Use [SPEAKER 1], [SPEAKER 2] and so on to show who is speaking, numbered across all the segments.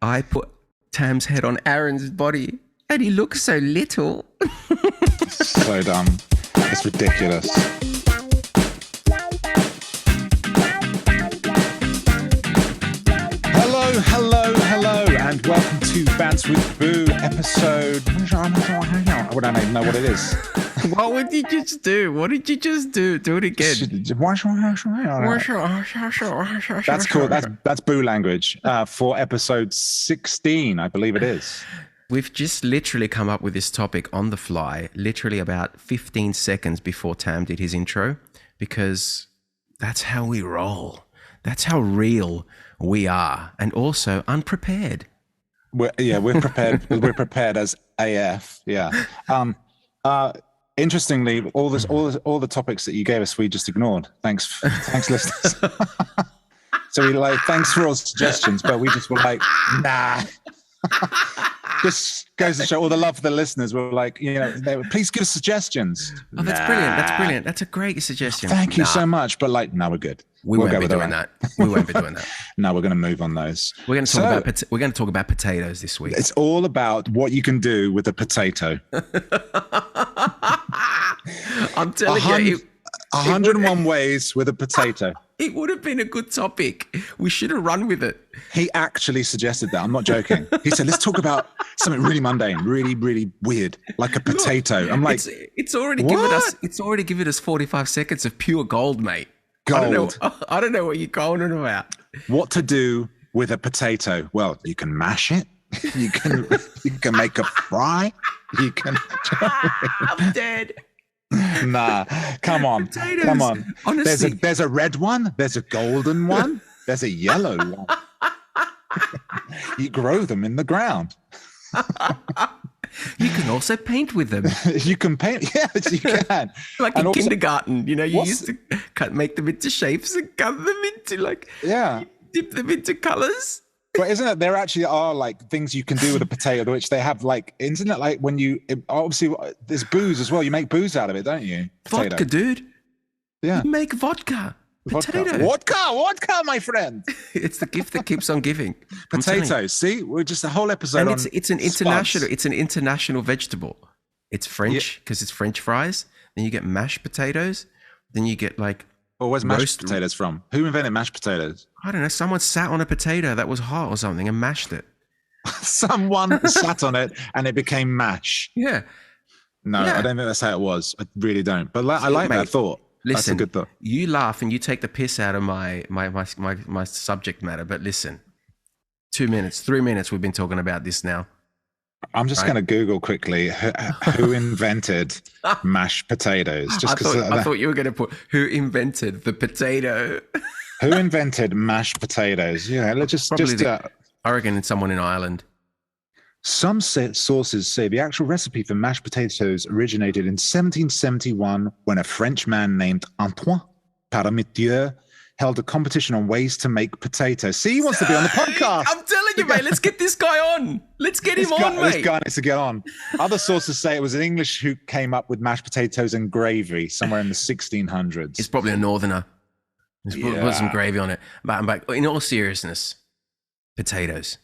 [SPEAKER 1] I put Tam's head on Aaron's body and he looks so little.
[SPEAKER 2] So dumb. It's ridiculous. Hello, and welcome to Bants with Boo episode. I don't even know what it is.
[SPEAKER 1] What would you just do? What did you just do? Do it again.
[SPEAKER 2] That's cool. That's Boo language for episode 16, I believe it is.
[SPEAKER 1] We've just literally come up with this topic on the fly, literally about 15 seconds before Tam did his intro, because that's how we roll. That's how real we are, and also unprepared.
[SPEAKER 2] We're prepared. We're prepared as AF. Yeah. Interestingly, all the topics that you gave us, we just ignored. Thanks, listeners. So we thanks for all suggestions, but we just were like, nah. Just goes to show all the love for the listeners. We're like, please give us suggestions.
[SPEAKER 1] Oh, that's brilliant. That's brilliant. That's a great suggestion.
[SPEAKER 2] Thank you so much. But no, we're good.
[SPEAKER 1] We won't be doing that. We won't be doing that.
[SPEAKER 2] No, we're going to move on those.
[SPEAKER 1] We're going to talk about potatoes this week.
[SPEAKER 2] It's all about what you can do with a potato.
[SPEAKER 1] I'm telling you,
[SPEAKER 2] 101 ways with a potato.
[SPEAKER 1] It would have been a good topic. We should have run with it.
[SPEAKER 2] He actually suggested that. I'm not joking. He said, let's talk about something really mundane, really, really weird, like a potato.
[SPEAKER 1] Look,
[SPEAKER 2] I'm like,
[SPEAKER 1] it's already given us 45 seconds of pure gold, mate.
[SPEAKER 2] Gold.
[SPEAKER 1] I don't know what you're going on about.
[SPEAKER 2] What to do with a potato? Well, you can mash it. You can make a fry. You can.
[SPEAKER 1] I'm dead.
[SPEAKER 2] Nah, come on.
[SPEAKER 1] Potatoes,
[SPEAKER 2] come on.
[SPEAKER 1] Honestly.
[SPEAKER 2] There's a red one. There's a golden one. There's a yellow one. You grow them in the ground.
[SPEAKER 1] You can also paint with them.
[SPEAKER 2] You can paint. Yes, you can.
[SPEAKER 1] Like in kindergarten, you used to make them into shapes and cut them into dip them into colors.
[SPEAKER 2] But isn't it? There actually are things you can do with a potato, which they have isn't it when you obviously there's booze as well. You make booze out of it, don't you? Potato.
[SPEAKER 1] Vodka, dude.
[SPEAKER 2] Yeah.
[SPEAKER 1] You make vodka. Potato.
[SPEAKER 2] Vodka, my friend.
[SPEAKER 1] It's the gift that keeps on giving.
[SPEAKER 2] Potatoes. See, we're just a whole episode.
[SPEAKER 1] And it's an international vegetable. It's French because it's French fries. Then you get mashed potatoes. Then you get
[SPEAKER 2] where's mashed potatoes from? Who invented mashed potatoes?
[SPEAKER 1] I don't know. Someone sat on a potato that was hot or something and mashed it.
[SPEAKER 2] Someone sat on it and it became mash.
[SPEAKER 1] Yeah.
[SPEAKER 2] No,
[SPEAKER 1] yeah.
[SPEAKER 2] I don't think that's how it was. I really don't. But I like that thought.
[SPEAKER 1] Listen,
[SPEAKER 2] that's a good thought.
[SPEAKER 1] You laugh and you take the piss out of my subject matter, but listen, 2 minutes, 3 minutes, we've been talking about this now.
[SPEAKER 2] I'm just going to Google quickly who invented mashed potatoes.
[SPEAKER 1] I thought you were going to put who invented the potato.
[SPEAKER 2] Who invented mashed potatoes? Yeah, let's just.
[SPEAKER 1] I reckon it's someone in Ireland.
[SPEAKER 2] Some sources say the actual recipe for mashed potatoes originated in 1771 when a French man named Antoine Paramitier held a competition on ways to make potatoes. See, he wants to be on the podcast.
[SPEAKER 1] I'm telling you, mate. Let's get this guy on. Let's get him on, mate.
[SPEAKER 2] This guy needs to get on. Other sources say it was an English who came up with mashed potatoes and gravy somewhere in the 1600s.
[SPEAKER 1] It's probably a northerner. Put some gravy on it. But in all seriousness, potatoes.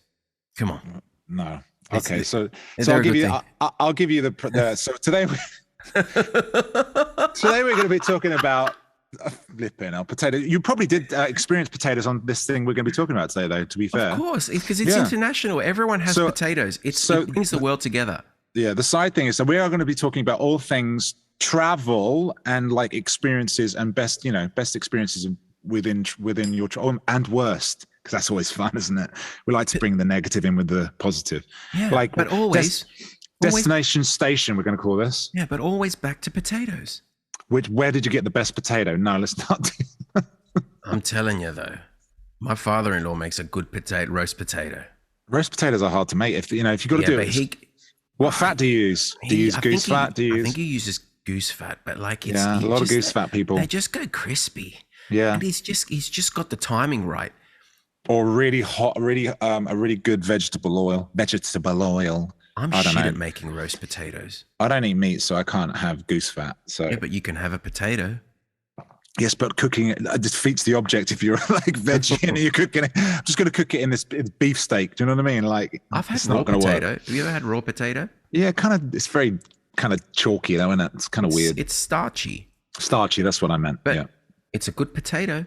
[SPEAKER 1] Come on.
[SPEAKER 2] No. Okay, so I'll give you the so today we're going to be talking about flipping out potato. You probably did experience potatoes on this thing we're going to be talking about today, though. To be fair,
[SPEAKER 1] of course, because it's international. Everyone has potatoes. It brings the world together. Yeah,
[SPEAKER 2] the side thing is that we are going to be talking about all things travel and experiences and best experiences within your and worst. Because that's always fun, isn't it? We like to bring the negative in with the positive.
[SPEAKER 1] Yeah, but always
[SPEAKER 2] destination station. We're going to call this.
[SPEAKER 1] Yeah, but always back to potatoes.
[SPEAKER 2] Where did you get the best potato? No, let's not.
[SPEAKER 1] I'm telling you though, my father-in-law makes a good roast potato.
[SPEAKER 2] Roast potatoes are hard to make. If you got to do it. What fat do you use? Do you use goose fat?
[SPEAKER 1] I think he uses goose fat, but it's
[SPEAKER 2] a lot of goose fat people.
[SPEAKER 1] They just go crispy.
[SPEAKER 2] Yeah,
[SPEAKER 1] and he's just got the timing right.
[SPEAKER 2] Or really hot, a really good vegetable oil.
[SPEAKER 1] I'm shit at making roast potatoes.
[SPEAKER 2] I don't eat meat, so I can't have goose fat. So
[SPEAKER 1] yeah, but you can have a potato.
[SPEAKER 2] Yes, but cooking it defeats the object if you're like veggie and you're cooking it. I'm just going to cook it in this beef steak. Do you know what I mean? Like,
[SPEAKER 1] I've had
[SPEAKER 2] it's
[SPEAKER 1] raw
[SPEAKER 2] not going to work.
[SPEAKER 1] potato. Have you ever had raw potato?
[SPEAKER 2] Yeah, kind of. It's very kind of chalky, though, isn't it? It's kind of weird.
[SPEAKER 1] It's starchy,
[SPEAKER 2] Starchy. That's what I meant.
[SPEAKER 1] but
[SPEAKER 2] Yeah.
[SPEAKER 1] it's a good potato.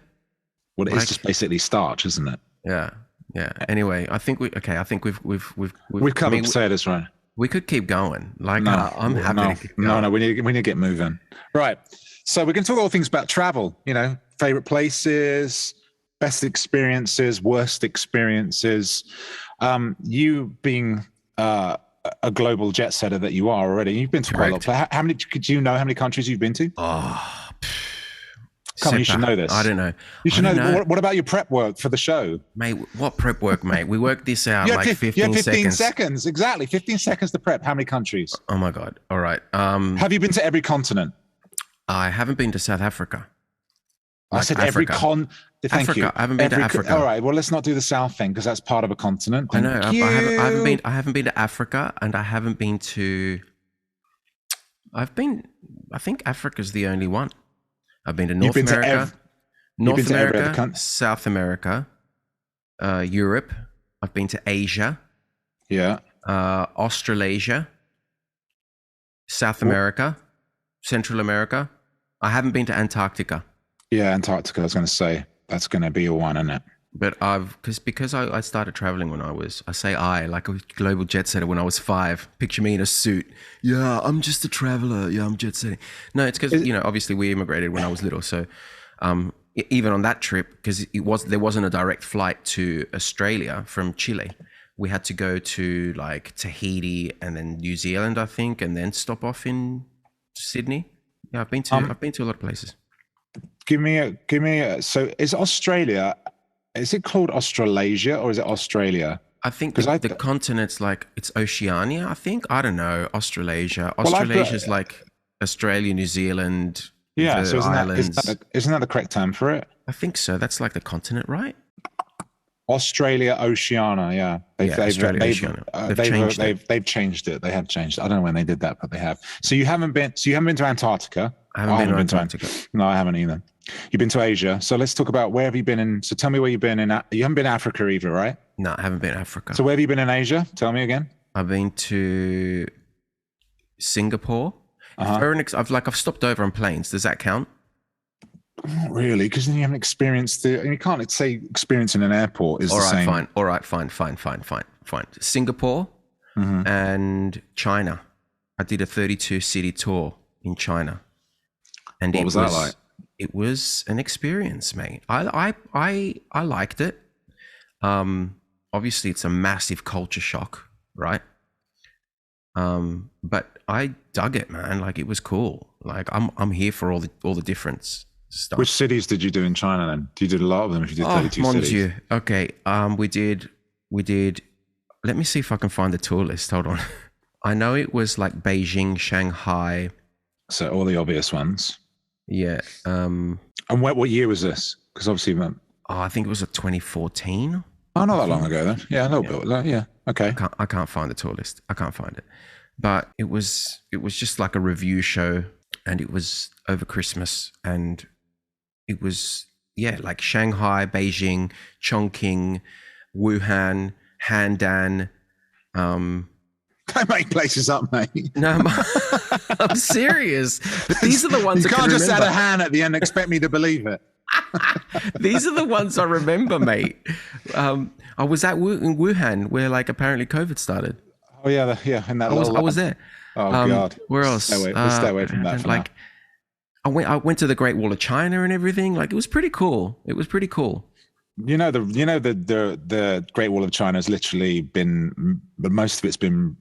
[SPEAKER 2] Well, it is just basically starch, isn't it?
[SPEAKER 1] Yeah, yeah. Anyway, I think we've
[SPEAKER 2] Covered potatoes, right?
[SPEAKER 1] we could keep going. Like,
[SPEAKER 2] No,
[SPEAKER 1] I'm happy
[SPEAKER 2] no,
[SPEAKER 1] to keep going.
[SPEAKER 2] no. We need to get moving. Right. So we're going to talk all things about travel. You know, favorite places, best experiences, worst experiences. You being a global jet setter that you are already, you've been to quite a lot.
[SPEAKER 1] Correct.
[SPEAKER 2] How many? Could you know how many countries you've been to?
[SPEAKER 1] Oh,
[SPEAKER 2] Come on, you should know this.
[SPEAKER 1] I don't know.
[SPEAKER 2] You should
[SPEAKER 1] I don't
[SPEAKER 2] know. What about your prep work for the show?
[SPEAKER 1] Mate, what prep work, mate? We worked this out
[SPEAKER 2] You
[SPEAKER 1] like
[SPEAKER 2] had
[SPEAKER 1] 15 seconds.
[SPEAKER 2] seconds. Exactly. 15 seconds to prep. How many countries?
[SPEAKER 1] Oh my God. All right.
[SPEAKER 2] Have you been to every continent?
[SPEAKER 1] I haven't been to South Africa.
[SPEAKER 2] I said
[SPEAKER 1] Africa.
[SPEAKER 2] Thank
[SPEAKER 1] Africa.
[SPEAKER 2] you.
[SPEAKER 1] I haven't been to Africa.
[SPEAKER 2] All right. Well, let's not do the South thing because that's part of a continent.
[SPEAKER 1] I know. I haven't been to Africa, and I haven't been to. I think Africa's the only one. I've been to North America, South America, Europe. I've been to Asia.
[SPEAKER 2] Yeah.
[SPEAKER 1] Australasia, South America, Central America. I haven't been to Antarctica.
[SPEAKER 2] Yeah, Antarctica. I was going to say that's going to be your one, isn't it?
[SPEAKER 1] But because I started traveling when like a global jet setter when I was 5. Picture me in a suit. Yeah, I'm just a traveler. Yeah, I'm jet setting. No, it's because obviously we immigrated when I was little. So even on that trip, because there wasn't a direct flight to Australia from Chile. We had to go to like Tahiti and then New Zealand, I think, and then stop off in Sydney. Yeah, I've been to a lot of places.
[SPEAKER 2] Give me a. So is Australia? Is it called Australasia or is it Australia?
[SPEAKER 1] I think the continent's like it's Oceania. I think I don't know. Australasia. Australasia's like Australia, New Zealand.
[SPEAKER 2] Yeah, so isn't that the correct term for it?
[SPEAKER 1] I think so. That's like the continent, right?
[SPEAKER 2] Australia, Oceania, yeah. They've
[SPEAKER 1] changed it.
[SPEAKER 2] They've changed it. They have changed it. I don't know when they did that, but they have. So you haven't been to Antarctica.
[SPEAKER 1] I haven't been to Antarctica.
[SPEAKER 2] No, I haven't either. You've been to Asia. So let's talk about where have you been in. So tell me where you've been in. You haven't been to Africa either, right?
[SPEAKER 1] No, I haven't been to Africa.
[SPEAKER 2] So where have you been in Asia? Tell me again.
[SPEAKER 1] I've been to Singapore. I've stopped over on planes. Does that count?
[SPEAKER 2] Not really, because then you haven't experienced you can't say experiencing an airport is the same.
[SPEAKER 1] All right, fine. Singapore and China. I did a 32-city tour in China. And
[SPEAKER 2] what was that like?
[SPEAKER 1] It was an experience, mate. I liked it. Obviously, it's a massive culture shock, right? But I dug it, man. Like it was cool. Like I'm here for all the difference. Stuff. Which
[SPEAKER 2] cities did you do in China then? You did a lot of them if you did 32
[SPEAKER 1] mon
[SPEAKER 2] cities.
[SPEAKER 1] Dieu. Okay. We did, let me see if I can find the tour list. Hold on. I know it was like Beijing, Shanghai.
[SPEAKER 2] So all the obvious ones.
[SPEAKER 1] Yeah.
[SPEAKER 2] And what year was this? Because obviously,
[SPEAKER 1] I think it was 2014.
[SPEAKER 2] Oh, not that long ago then. Yeah, a little bit. Yeah. Okay.
[SPEAKER 1] I can't find the tour list. I can't find it. But it was just like a review show, and it was over Christmas, and it was, like Shanghai, Beijing, Chongqing, Wuhan, Handan.
[SPEAKER 2] Don't make places up, mate.
[SPEAKER 1] No, I'm serious. But these are the ones
[SPEAKER 2] you can't just add a hand at the end and expect me to believe it.
[SPEAKER 1] These are the ones I remember, mate. I was in Wuhan, where like apparently COVID started.
[SPEAKER 2] Oh yeah, in that.
[SPEAKER 1] I was there.
[SPEAKER 2] Oh God.
[SPEAKER 1] Where else?
[SPEAKER 2] Let's stay away from that. For
[SPEAKER 1] like, now. I went to the Great Wall of China and everything. Like it was pretty cool.
[SPEAKER 2] The Great Wall of China has literally been, but most of it's been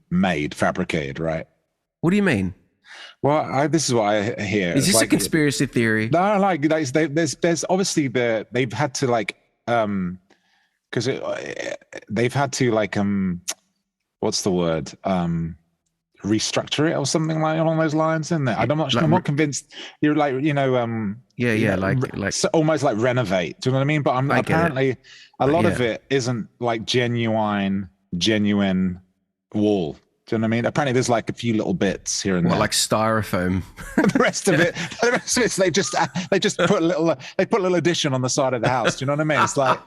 [SPEAKER 2] fabricated, right?
[SPEAKER 1] What do you mean?
[SPEAKER 2] Well, this is what I hear.
[SPEAKER 1] Is this a conspiracy theory?
[SPEAKER 2] No, like there's obviously they've had to like because they've had to like what's the word restructure it or something like along those lines, isn't it? I'm not convinced. You're like like so almost like renovate. Do you know what I mean? But apparently a lot of it isn't like genuine wall. Do you know what I mean? Apparently, there's like a few little bits here and
[SPEAKER 1] What,
[SPEAKER 2] there.
[SPEAKER 1] like styrofoam?
[SPEAKER 2] The rest of it, they just put a little addition on the side of the house. Do you know what I mean? It's like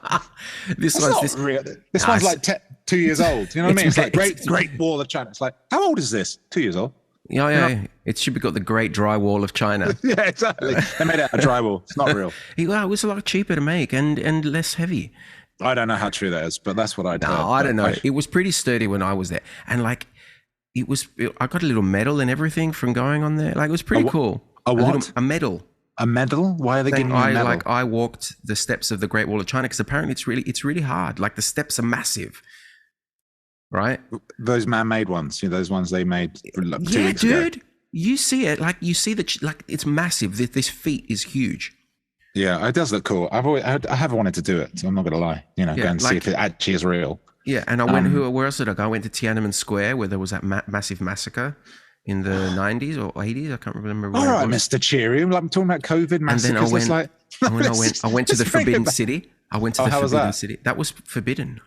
[SPEAKER 1] This
[SPEAKER 2] it's
[SPEAKER 1] one's
[SPEAKER 2] not
[SPEAKER 1] this.
[SPEAKER 2] real. This one's like 2 years old. Do you know what I mean? It's like Great Wall of China. It's like, how old is this? 2 years old.
[SPEAKER 1] Yeah, yeah. It should be got the Great Dry Wall of China.
[SPEAKER 2] Yeah, exactly. They made it out of drywall. It's not real.
[SPEAKER 1] Well, it was a lot cheaper to make and less heavy.
[SPEAKER 2] I don't know how true that is, but that's what I heard.
[SPEAKER 1] No, I don't know. It was pretty sturdy when I was there, and like I got a little medal and everything from going on there. Like it was pretty cool.
[SPEAKER 2] A what?
[SPEAKER 1] A medal.
[SPEAKER 2] A medal? Why are they giving you a medal?
[SPEAKER 1] I walked the steps of the Great Wall of China because apparently it's really hard. Like the steps are massive. Right?
[SPEAKER 2] Those man-made ones, those ones they made like 2 weeks
[SPEAKER 1] dude.
[SPEAKER 2] ago.
[SPEAKER 1] You see it, like you see like it's massive. This feat is huge.
[SPEAKER 2] Yeah, it does look cool. I have wanted to do it. So I'm not gonna lie. Go and see if it actually is real.
[SPEAKER 1] Yeah, and I went. Where else did I go? I went to Tiananmen Square where there was that massive massacre in the 90s or 80s. I can't remember.
[SPEAKER 2] All right, Mr. Cheery. I'm talking about COVID massacres.
[SPEAKER 1] And then I went to the Forbidden City. I went to the Forbidden City. That was forbidden.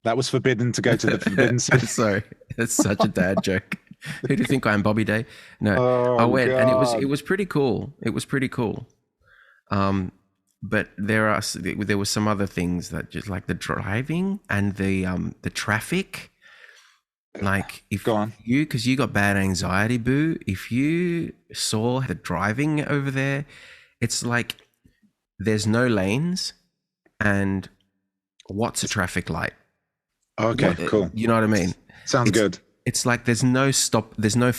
[SPEAKER 2] That was forbidden to go to the Forbidden City.
[SPEAKER 1] Sorry, that's such a dad joke. Who do you think I am, Bobby Day? No, I went, and it was pretty cool. It was pretty cool. But there were some other things that just like the driving and the traffic. Like because you got bad anxiety, boo. If you saw the driving over there, it's like there's no lanes, and what's a traffic light?
[SPEAKER 2] Okay, cool.
[SPEAKER 1] You know what I mean?
[SPEAKER 2] Sounds good.
[SPEAKER 1] It's like there's no stop. There's no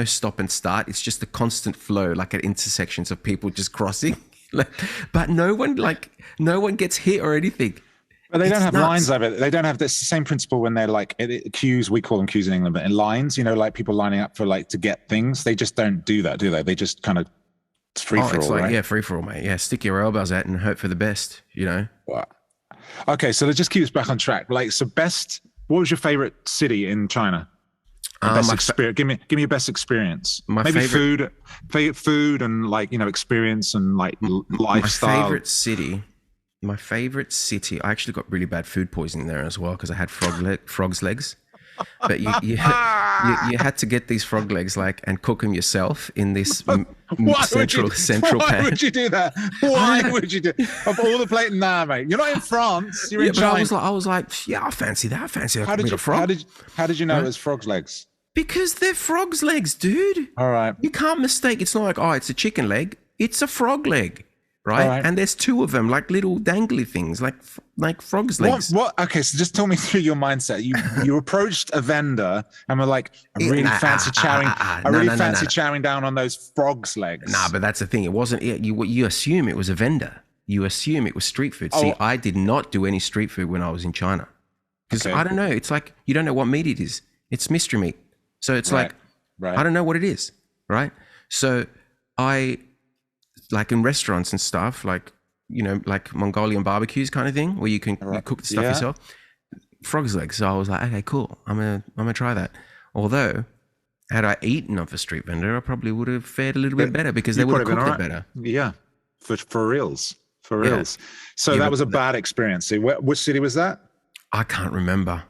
[SPEAKER 1] stop and start. It's just a constant flow, like at intersections of people just crossing. But no one gets hit or anything.
[SPEAKER 2] But they don't have lines over it. They don't have this same principle when they're like queues. We call them queues in England, but in lines, like people lining up for to get things. They just don't do that, do they? They just kind of free for all, right?
[SPEAKER 1] Yeah, free for all, mate. Yeah, stick your elbows out and hope for the best.
[SPEAKER 2] Wow. Okay, so let's just keep us back on track. What was your favorite city in China? Best experience. Give me your best experience. Maybe favorite food and experience and lifestyle.
[SPEAKER 1] My favorite city. I actually got really bad food poisoning there as well because I had frog's legs. But you had to get these frog legs and cook them yourself in this central pan.
[SPEAKER 2] Why would you do that? Why would you do? Of all the places, nah, mate. You're not in France. You're in China.
[SPEAKER 1] I was like, yeah, I fancy that. I fancy that.
[SPEAKER 2] How did you know it was frog's legs?
[SPEAKER 1] Because they're frog's legs, dude.
[SPEAKER 2] All right.
[SPEAKER 1] You can't mistake. It's not like, it's a chicken leg. It's a frog leg. Right? And there's two of them, like little dangly things, like frog's legs.
[SPEAKER 2] What? Okay, so just tell me through your mindset. You approached a vendor and were like, I really fancy chowing down on those frog's legs.
[SPEAKER 1] Nah, but that's the thing. It wasn't. You assume it was a vendor. You assume it was street food. See, I did not do any street food when I was in China because I don't know. It's like you don't know what meat it is. It's mystery meat. So it's I don't know what it is. Right. So like in restaurants and stuff, like Mongolian barbecues kind of thing, where you can cook the stuff yourself. Frog's legs. So I was like, okay, cool. I'm gonna try that. Although, had I eaten off a street vendor, I probably would have fared a little bit better because they would have cooked it better.
[SPEAKER 2] Yeah, for reals. So that was a bad experience. So which city was that?
[SPEAKER 1] I can't remember,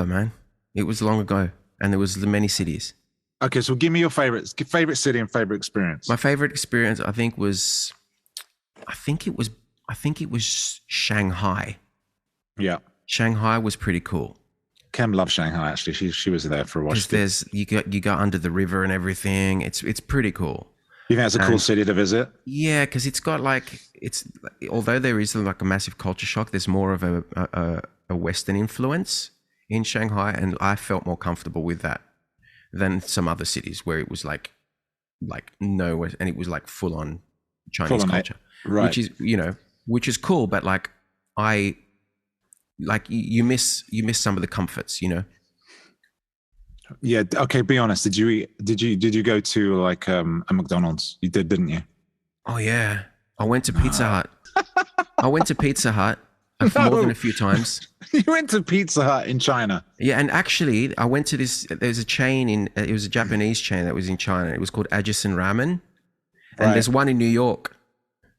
[SPEAKER 1] man. It was long ago, and there was many cities.
[SPEAKER 2] Okay, so give me your favorite city and favorite experience.
[SPEAKER 1] My favorite experience, I think it was Shanghai.
[SPEAKER 2] Yeah,
[SPEAKER 1] Shanghai was pretty cool.
[SPEAKER 2] Kim loves Shanghai. Actually, she was there for a while.
[SPEAKER 1] Because you go under the river and everything. It's pretty cool.
[SPEAKER 2] You think it's a cool city to visit?
[SPEAKER 1] Yeah, because it's got although there is a massive culture shock, there's more of a Western influence in Shanghai, and I felt more comfortable with that than some other cities where it was like no, and it was like full on Chinese culture,
[SPEAKER 2] right?
[SPEAKER 1] Which is cool, but you miss some of the comforts,
[SPEAKER 2] Yeah. Okay. Be honest. Did you go to a McDonald's? You did, didn't you?
[SPEAKER 1] Oh yeah. I went to Pizza Hut. More than a few times.
[SPEAKER 2] You went to Pizza Hut in China?
[SPEAKER 1] Yeah, and actually, I went to there's a chain it was a Japanese chain that was in China. It was called Ajisen Ramen. And there's one in New York.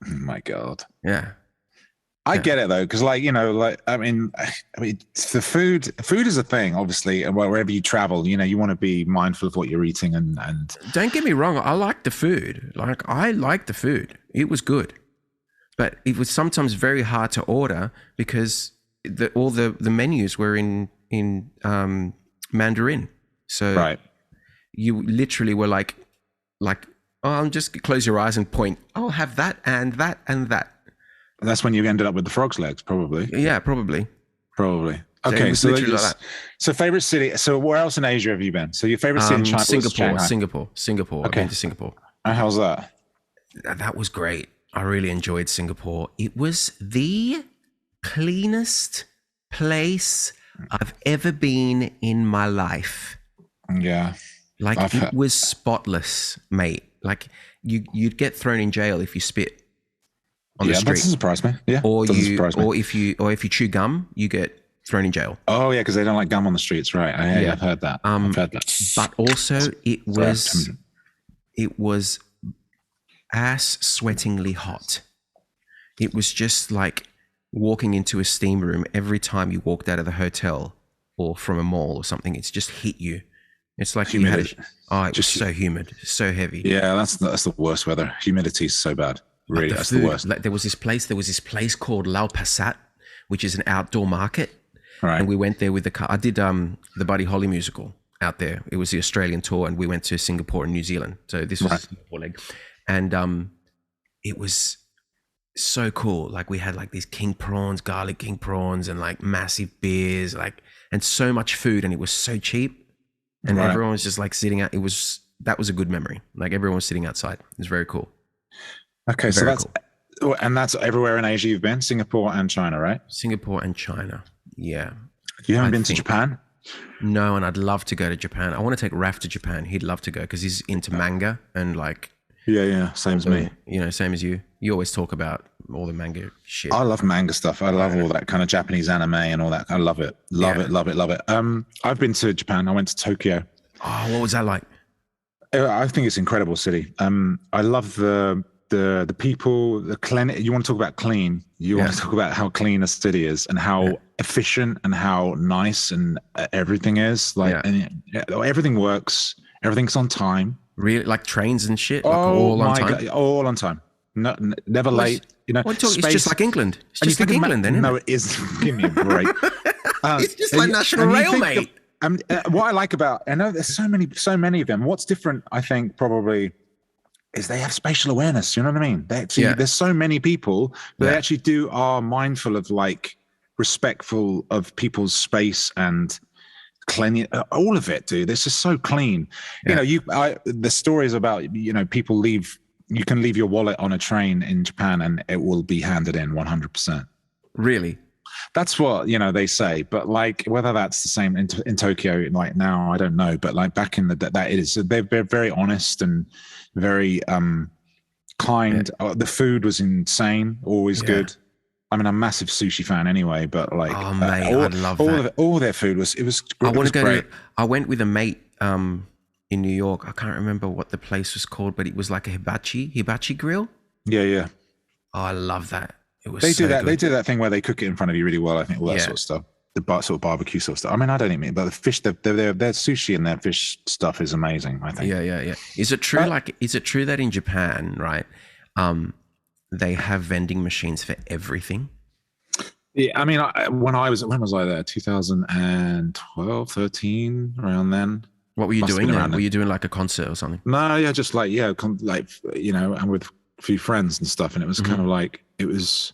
[SPEAKER 2] Oh my God.
[SPEAKER 1] Yeah.
[SPEAKER 2] I get it though, because I mean, the food is a thing, obviously, and wherever you travel, you want to be mindful of what you're eating, and
[SPEAKER 1] Don't get me wrong, I like the food. Like, I like the food. It was good. But it was sometimes very hard to order because all the menus were in Mandarin. So
[SPEAKER 2] right.
[SPEAKER 1] you literally were like, oh, I'll just close your eyes and point. I'll have that and that and that.
[SPEAKER 2] That's when you ended up with the frog's legs, probably.
[SPEAKER 1] Yeah, probably.
[SPEAKER 2] Probably.
[SPEAKER 1] So
[SPEAKER 2] Okay,
[SPEAKER 1] it was literally like that.
[SPEAKER 2] so favorite city. So where else in Asia have you been? So your favorite city in China was Shanghai.
[SPEAKER 1] Singapore. I've
[SPEAKER 2] Okay.
[SPEAKER 1] been to Singapore.
[SPEAKER 2] And how's that?
[SPEAKER 1] That was great. I really enjoyed Singapore. It was the cleanest place I've ever been in my life.
[SPEAKER 2] Yeah.
[SPEAKER 1] Like, it was spotless, mate. Like, you'd get thrown in jail if you spit on the street.
[SPEAKER 2] That doesn't surprise me. Yeah,
[SPEAKER 1] or
[SPEAKER 2] surprise me.
[SPEAKER 1] or if you chew gum, you get thrown in jail.
[SPEAKER 2] Oh yeah, because they don't like gum on the streets, right? I've heard that. I've heard that.
[SPEAKER 1] But also, it was ass-sweatingly hot. It was just like walking into a steam room every time you walked out of the hotel or from a mall or something. It's just hit you. It's like
[SPEAKER 2] Humidity.
[SPEAKER 1] it was so humid, so heavy.
[SPEAKER 2] Yeah, that's the worst weather. Humidity is so bad. Really, that's the worst.
[SPEAKER 1] Like, there was this place called Lau Passat, which is an outdoor market.
[SPEAKER 2] Right.
[SPEAKER 1] And we went there with the car. I did the Buddy Holly musical out there. It was the Australian tour, and we went to Singapore and New Zealand. So this was a Singapore leg. And it was so cool. Like, we had like these garlic king prawns, and like massive beers, and so much food, and it was so cheap. And everyone was just like sitting out. That was a good memory. Like, everyone was sitting outside. It was very cool.
[SPEAKER 2] Okay, so that's everywhere in Asia you've been, Singapore and China, right?
[SPEAKER 1] Singapore and China. Yeah.
[SPEAKER 2] You haven't been to Japan?
[SPEAKER 1] No, and I'd love to go to Japan. I want to take Raf to Japan. He'd love to go because he's into manga and like.
[SPEAKER 2] Yeah, same as me.
[SPEAKER 1] Same as you. You always talk about all the manga shit.
[SPEAKER 2] I love manga stuff. I love all that kind of Japanese anime and all that. I love it. Love it. I've been to Japan. I went to Tokyo.
[SPEAKER 1] Oh, what was that like?
[SPEAKER 2] I think it's an incredible city. I love the people, the clean. You want to talk about clean? You want to talk about how clean a city is and how efficient and how nice and everything is. And everything works. Everything's on time.
[SPEAKER 1] Really, like trains and shit. Like all on time. God,
[SPEAKER 2] all on time. No, never late.
[SPEAKER 1] It's just like England. It's just like England, then.
[SPEAKER 2] No, it is. Give me a break.
[SPEAKER 1] It's just like National Rail, mate.
[SPEAKER 2] What I like about, I know there's so many of them. What's different, I think, probably, is they have spatial awareness. You know what I mean? There's so many people, but they actually are mindful of, like, respectful of people's space and clean, all of it, dude. This is so clean. The stories about, people leave. You can leave your wallet on a train in Japan and it will be handed in 100%.
[SPEAKER 1] Really?
[SPEAKER 2] That's what, they say, but like, whether that's the same in Tokyo, like now, I don't know, but like back in that it is, they're very honest and very kind. The food was insane, always good. I mean, I'm a massive sushi fan anyway, but like,
[SPEAKER 1] oh mate, I love that.
[SPEAKER 2] All their food was great.
[SPEAKER 1] I went with a mate in New York. I can't remember what the place was called, but it was like a hibachi grill.
[SPEAKER 2] Yeah.
[SPEAKER 1] Oh, I love that.
[SPEAKER 2] They do that thing where they cook it in front of you really well. I think all that sort of stuff, sort of barbecue sort of stuff. I mean, I don't even, but the fish, their sushi and their fish stuff is amazing, I think.
[SPEAKER 1] Yeah. Is it true? Is it true that in Japan, right, they have vending machines for everything?
[SPEAKER 2] Yeah, I mean, when was I there? 2012, 13, around then.
[SPEAKER 1] What were you doing then? Were you doing like a concert or something?
[SPEAKER 2] No, yeah, just like, and with a few friends and stuff. And it was kind of like, it was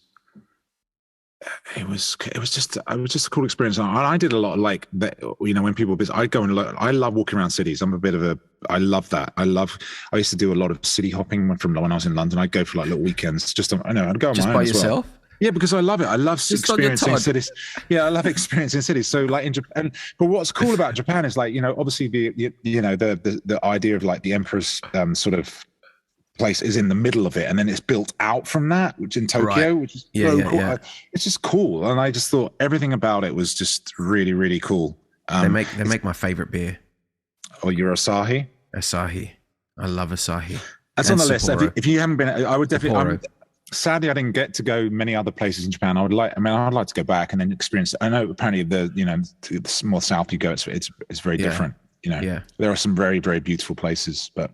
[SPEAKER 2] just a cool experience. And I did a lot of like that, when people visit, I go and look, I love walking around cities. I love that. I used to do a lot of city hopping from when I was in London. I'd go for like little weekends. I'd go on my own
[SPEAKER 1] by
[SPEAKER 2] as
[SPEAKER 1] yourself?
[SPEAKER 2] Well. Yeah, because I love it. I love experiencing cities. Yeah, I love experiencing cities. So like in Japan, but what's cool about Japan is like, obviously the idea of like the emperor's sort of place is in the middle of it, and then it's built out from that, which in Tokyo, which is so cool. Yeah. It's just cool, and I just thought everything about it was just really, really cool.
[SPEAKER 1] They make my favorite beer.
[SPEAKER 2] Oh, your Asahi?
[SPEAKER 1] Asahi, I love Asahi.
[SPEAKER 2] That's on the list. If you haven't been, I would definitely. sadly, I didn't get to go many other places in Japan. I'd like to go back and then experience it. I know apparently the more south you go, it's very different. There are some very, very beautiful places, but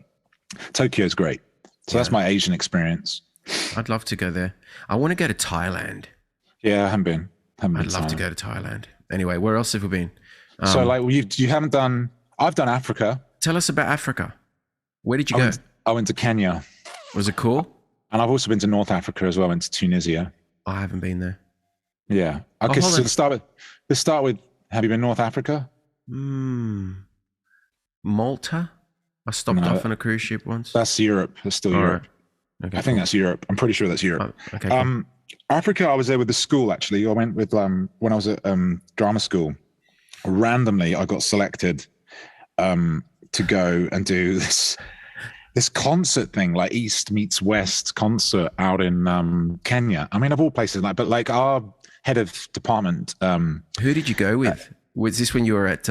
[SPEAKER 2] Tokyo is great. So that's my Asian experience.
[SPEAKER 1] I'd love to go there. I want to go to Thailand.
[SPEAKER 2] Yeah, I haven't been.
[SPEAKER 1] I'd love to go to Thailand. Anyway, where else have we been?
[SPEAKER 2] So like you haven't done, I've done Africa.
[SPEAKER 1] Tell us about Africa. Where did you go?
[SPEAKER 2] I went to Kenya.
[SPEAKER 1] Was it cool?
[SPEAKER 2] And I've also been to North Africa as well. I went to Tunisia.
[SPEAKER 1] I haven't been there.
[SPEAKER 2] Yeah. Okay, so let's start with, have you been North Africa?
[SPEAKER 1] Malta? I stopped off on a cruise ship once.
[SPEAKER 2] That's Europe. That's still Europe.
[SPEAKER 1] Right. Okay,
[SPEAKER 2] I think that's Europe. I'm pretty sure that's Europe.
[SPEAKER 1] Oh, okay, cool.
[SPEAKER 2] Africa, I was there with the school, actually. I went with, when I was at drama school, randomly I got selected to go and do this concert thing, like East meets West concert out in Kenya. I mean, of all places, but like our head of department.
[SPEAKER 1] Who did you go with? Was this when you were at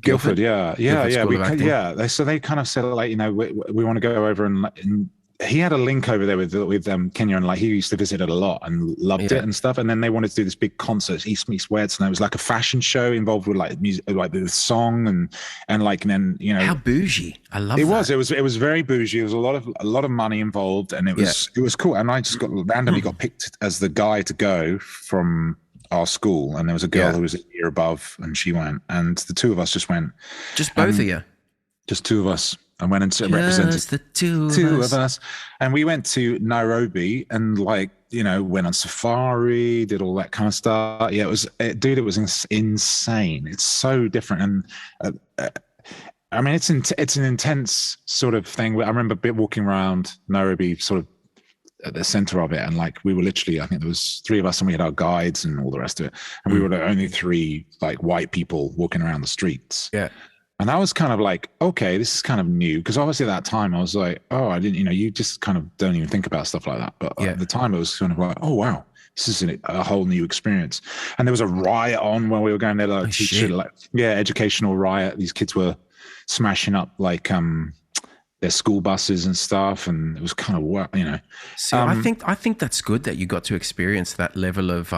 [SPEAKER 2] Guildford? Yeah. So they kind of said, like, we want to go over and he had a link over there with Kenya, and like he used to visit it a lot and loved it and stuff. And then they wanted to do this big concert, East meets West, and it was like a fashion show involved with like music, like the song and like, and then how
[SPEAKER 1] bougie. I love
[SPEAKER 2] it.
[SPEAKER 1] That.
[SPEAKER 2] It was very bougie. There was a lot of money involved, and it was cool. And I just randomly got picked as the guy to go from our school, and there was a girl who was a year above, and she went, and the two of us just went.
[SPEAKER 1] Just both of you.
[SPEAKER 2] Just two of us. I went and represented
[SPEAKER 1] the two
[SPEAKER 2] of us. And we went to Nairobi and went on safari, did all that kind of stuff. Yeah, it was insane. It's so different. And I mean, it's an intense sort of thing. I remember walking around Nairobi sort of at the center of it. And like, we were literally, I think there was three of us and we had our guides and all the rest of it. And we were the only three like white people walking around the streets.
[SPEAKER 1] Yeah.
[SPEAKER 2] And I was kind of like, okay, this is kind of new. Because obviously at that time I was like, oh, I didn't, you just kind of don't even think about stuff like that. But at the time it was kind of like, oh, wow, this is a whole new experience. And there was a riot on when we were going there, like, educational riot. These kids were smashing up like their school buses and stuff. And it was kind of,
[SPEAKER 1] So I think that's good that you got to experience that level of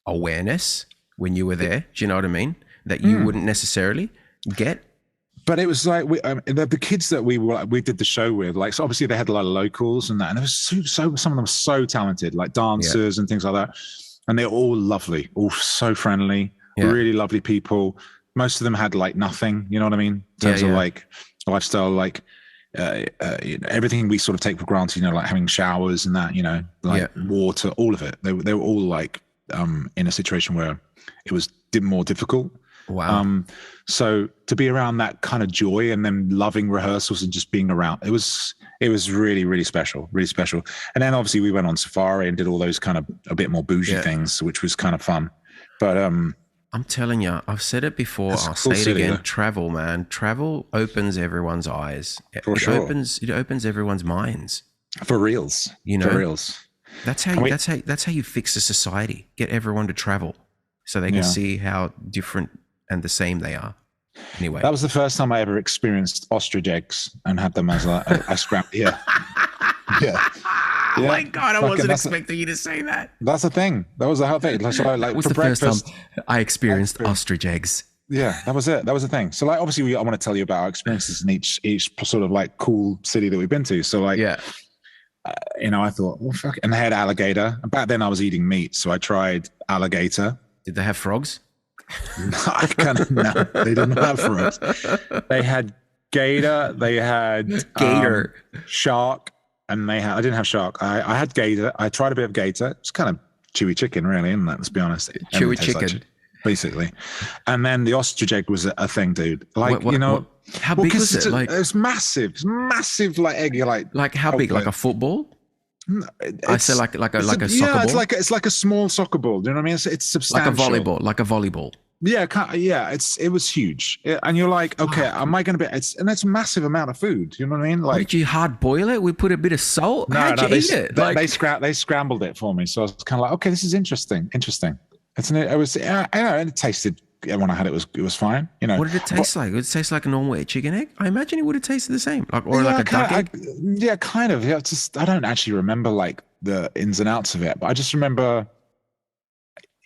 [SPEAKER 1] awareness when you were there. Do you know what I mean? That you wouldn't necessarily get.
[SPEAKER 2] But it was like the kids that we did the show with, like, so obviously they had a lot of locals and that, and it was some of them were so talented, like dancers and things like that, and they're all lovely, all so friendly, really lovely people. Most of them had like nothing, you know what I mean, in terms of like lifestyle, like everything we sort of take for granted, like having showers and that, like water, all of it. They were all like in a situation where it was more difficult.
[SPEAKER 1] Wow.
[SPEAKER 2] So to be around that kind of joy and then loving rehearsals and just being around, it was really, really special, really special. And then obviously we went on safari and did all those kind of a bit more bougie things, which was kind of fun. But
[SPEAKER 1] I'm telling you, I've said it before, I'll say it again. Travel, man. Travel opens everyone's eyes. It opens everyone's minds.
[SPEAKER 2] For reals. For reals.
[SPEAKER 1] That's how you fix a society. Get everyone to travel so they can see how different and the same they are. Anyway,
[SPEAKER 2] that was the first time I ever experienced ostrich eggs and had them as a scrap. Yeah.
[SPEAKER 1] Oh my God, I wasn't expecting you to say that.
[SPEAKER 2] That's the thing. That was the whole thing. So, like,
[SPEAKER 1] was
[SPEAKER 2] for
[SPEAKER 1] the
[SPEAKER 2] breakfast,
[SPEAKER 1] first time I experienced ostrich eggs.
[SPEAKER 2] Yeah, that was it. That was the thing. So, like, obviously, I want to tell you about our experiences in each sort of like cool city that we've been to. So, like, I thought, well, fuck it. And they had alligator. And back then I was eating meat, so I tried alligator.
[SPEAKER 1] Did they have frogs?
[SPEAKER 2] No, they didn't have frogs. They had gator. They had shark, and I didn't have shark. I had gator. I tried a bit of gator. It's kind of chewy chicken, really, isn't it? Let's be honest.
[SPEAKER 1] Chewy chicken,
[SPEAKER 2] like basically. And then the ostrich egg was a thing, dude. Like,
[SPEAKER 1] how big was it? Like,
[SPEAKER 2] it was massive. It's massive, like egg. Like
[SPEAKER 1] how big? Like a football? I say like a soccer ball.
[SPEAKER 2] Yeah, it's like a small soccer ball. Do you know what I mean? It's substantial.
[SPEAKER 1] Like a volleyball.
[SPEAKER 2] Yeah, it was huge, and you're like, okay, am I going to be? And that's a massive amount of food. You know what I mean? Like,
[SPEAKER 1] did you hard boil it? We put a bit of salt. How'd you eat it?
[SPEAKER 2] They scrambled it for me, so I was kind of like, okay, this is interesting. It tasted when I had it was fine. You know,
[SPEAKER 1] What did it taste like? Would it taste like a normal chicken egg? I imagine it would have tasted the same, or like a duck egg.
[SPEAKER 2] Yeah, kind of. Yeah, it's just I don't actually remember like the ins and outs of it, but I just remember,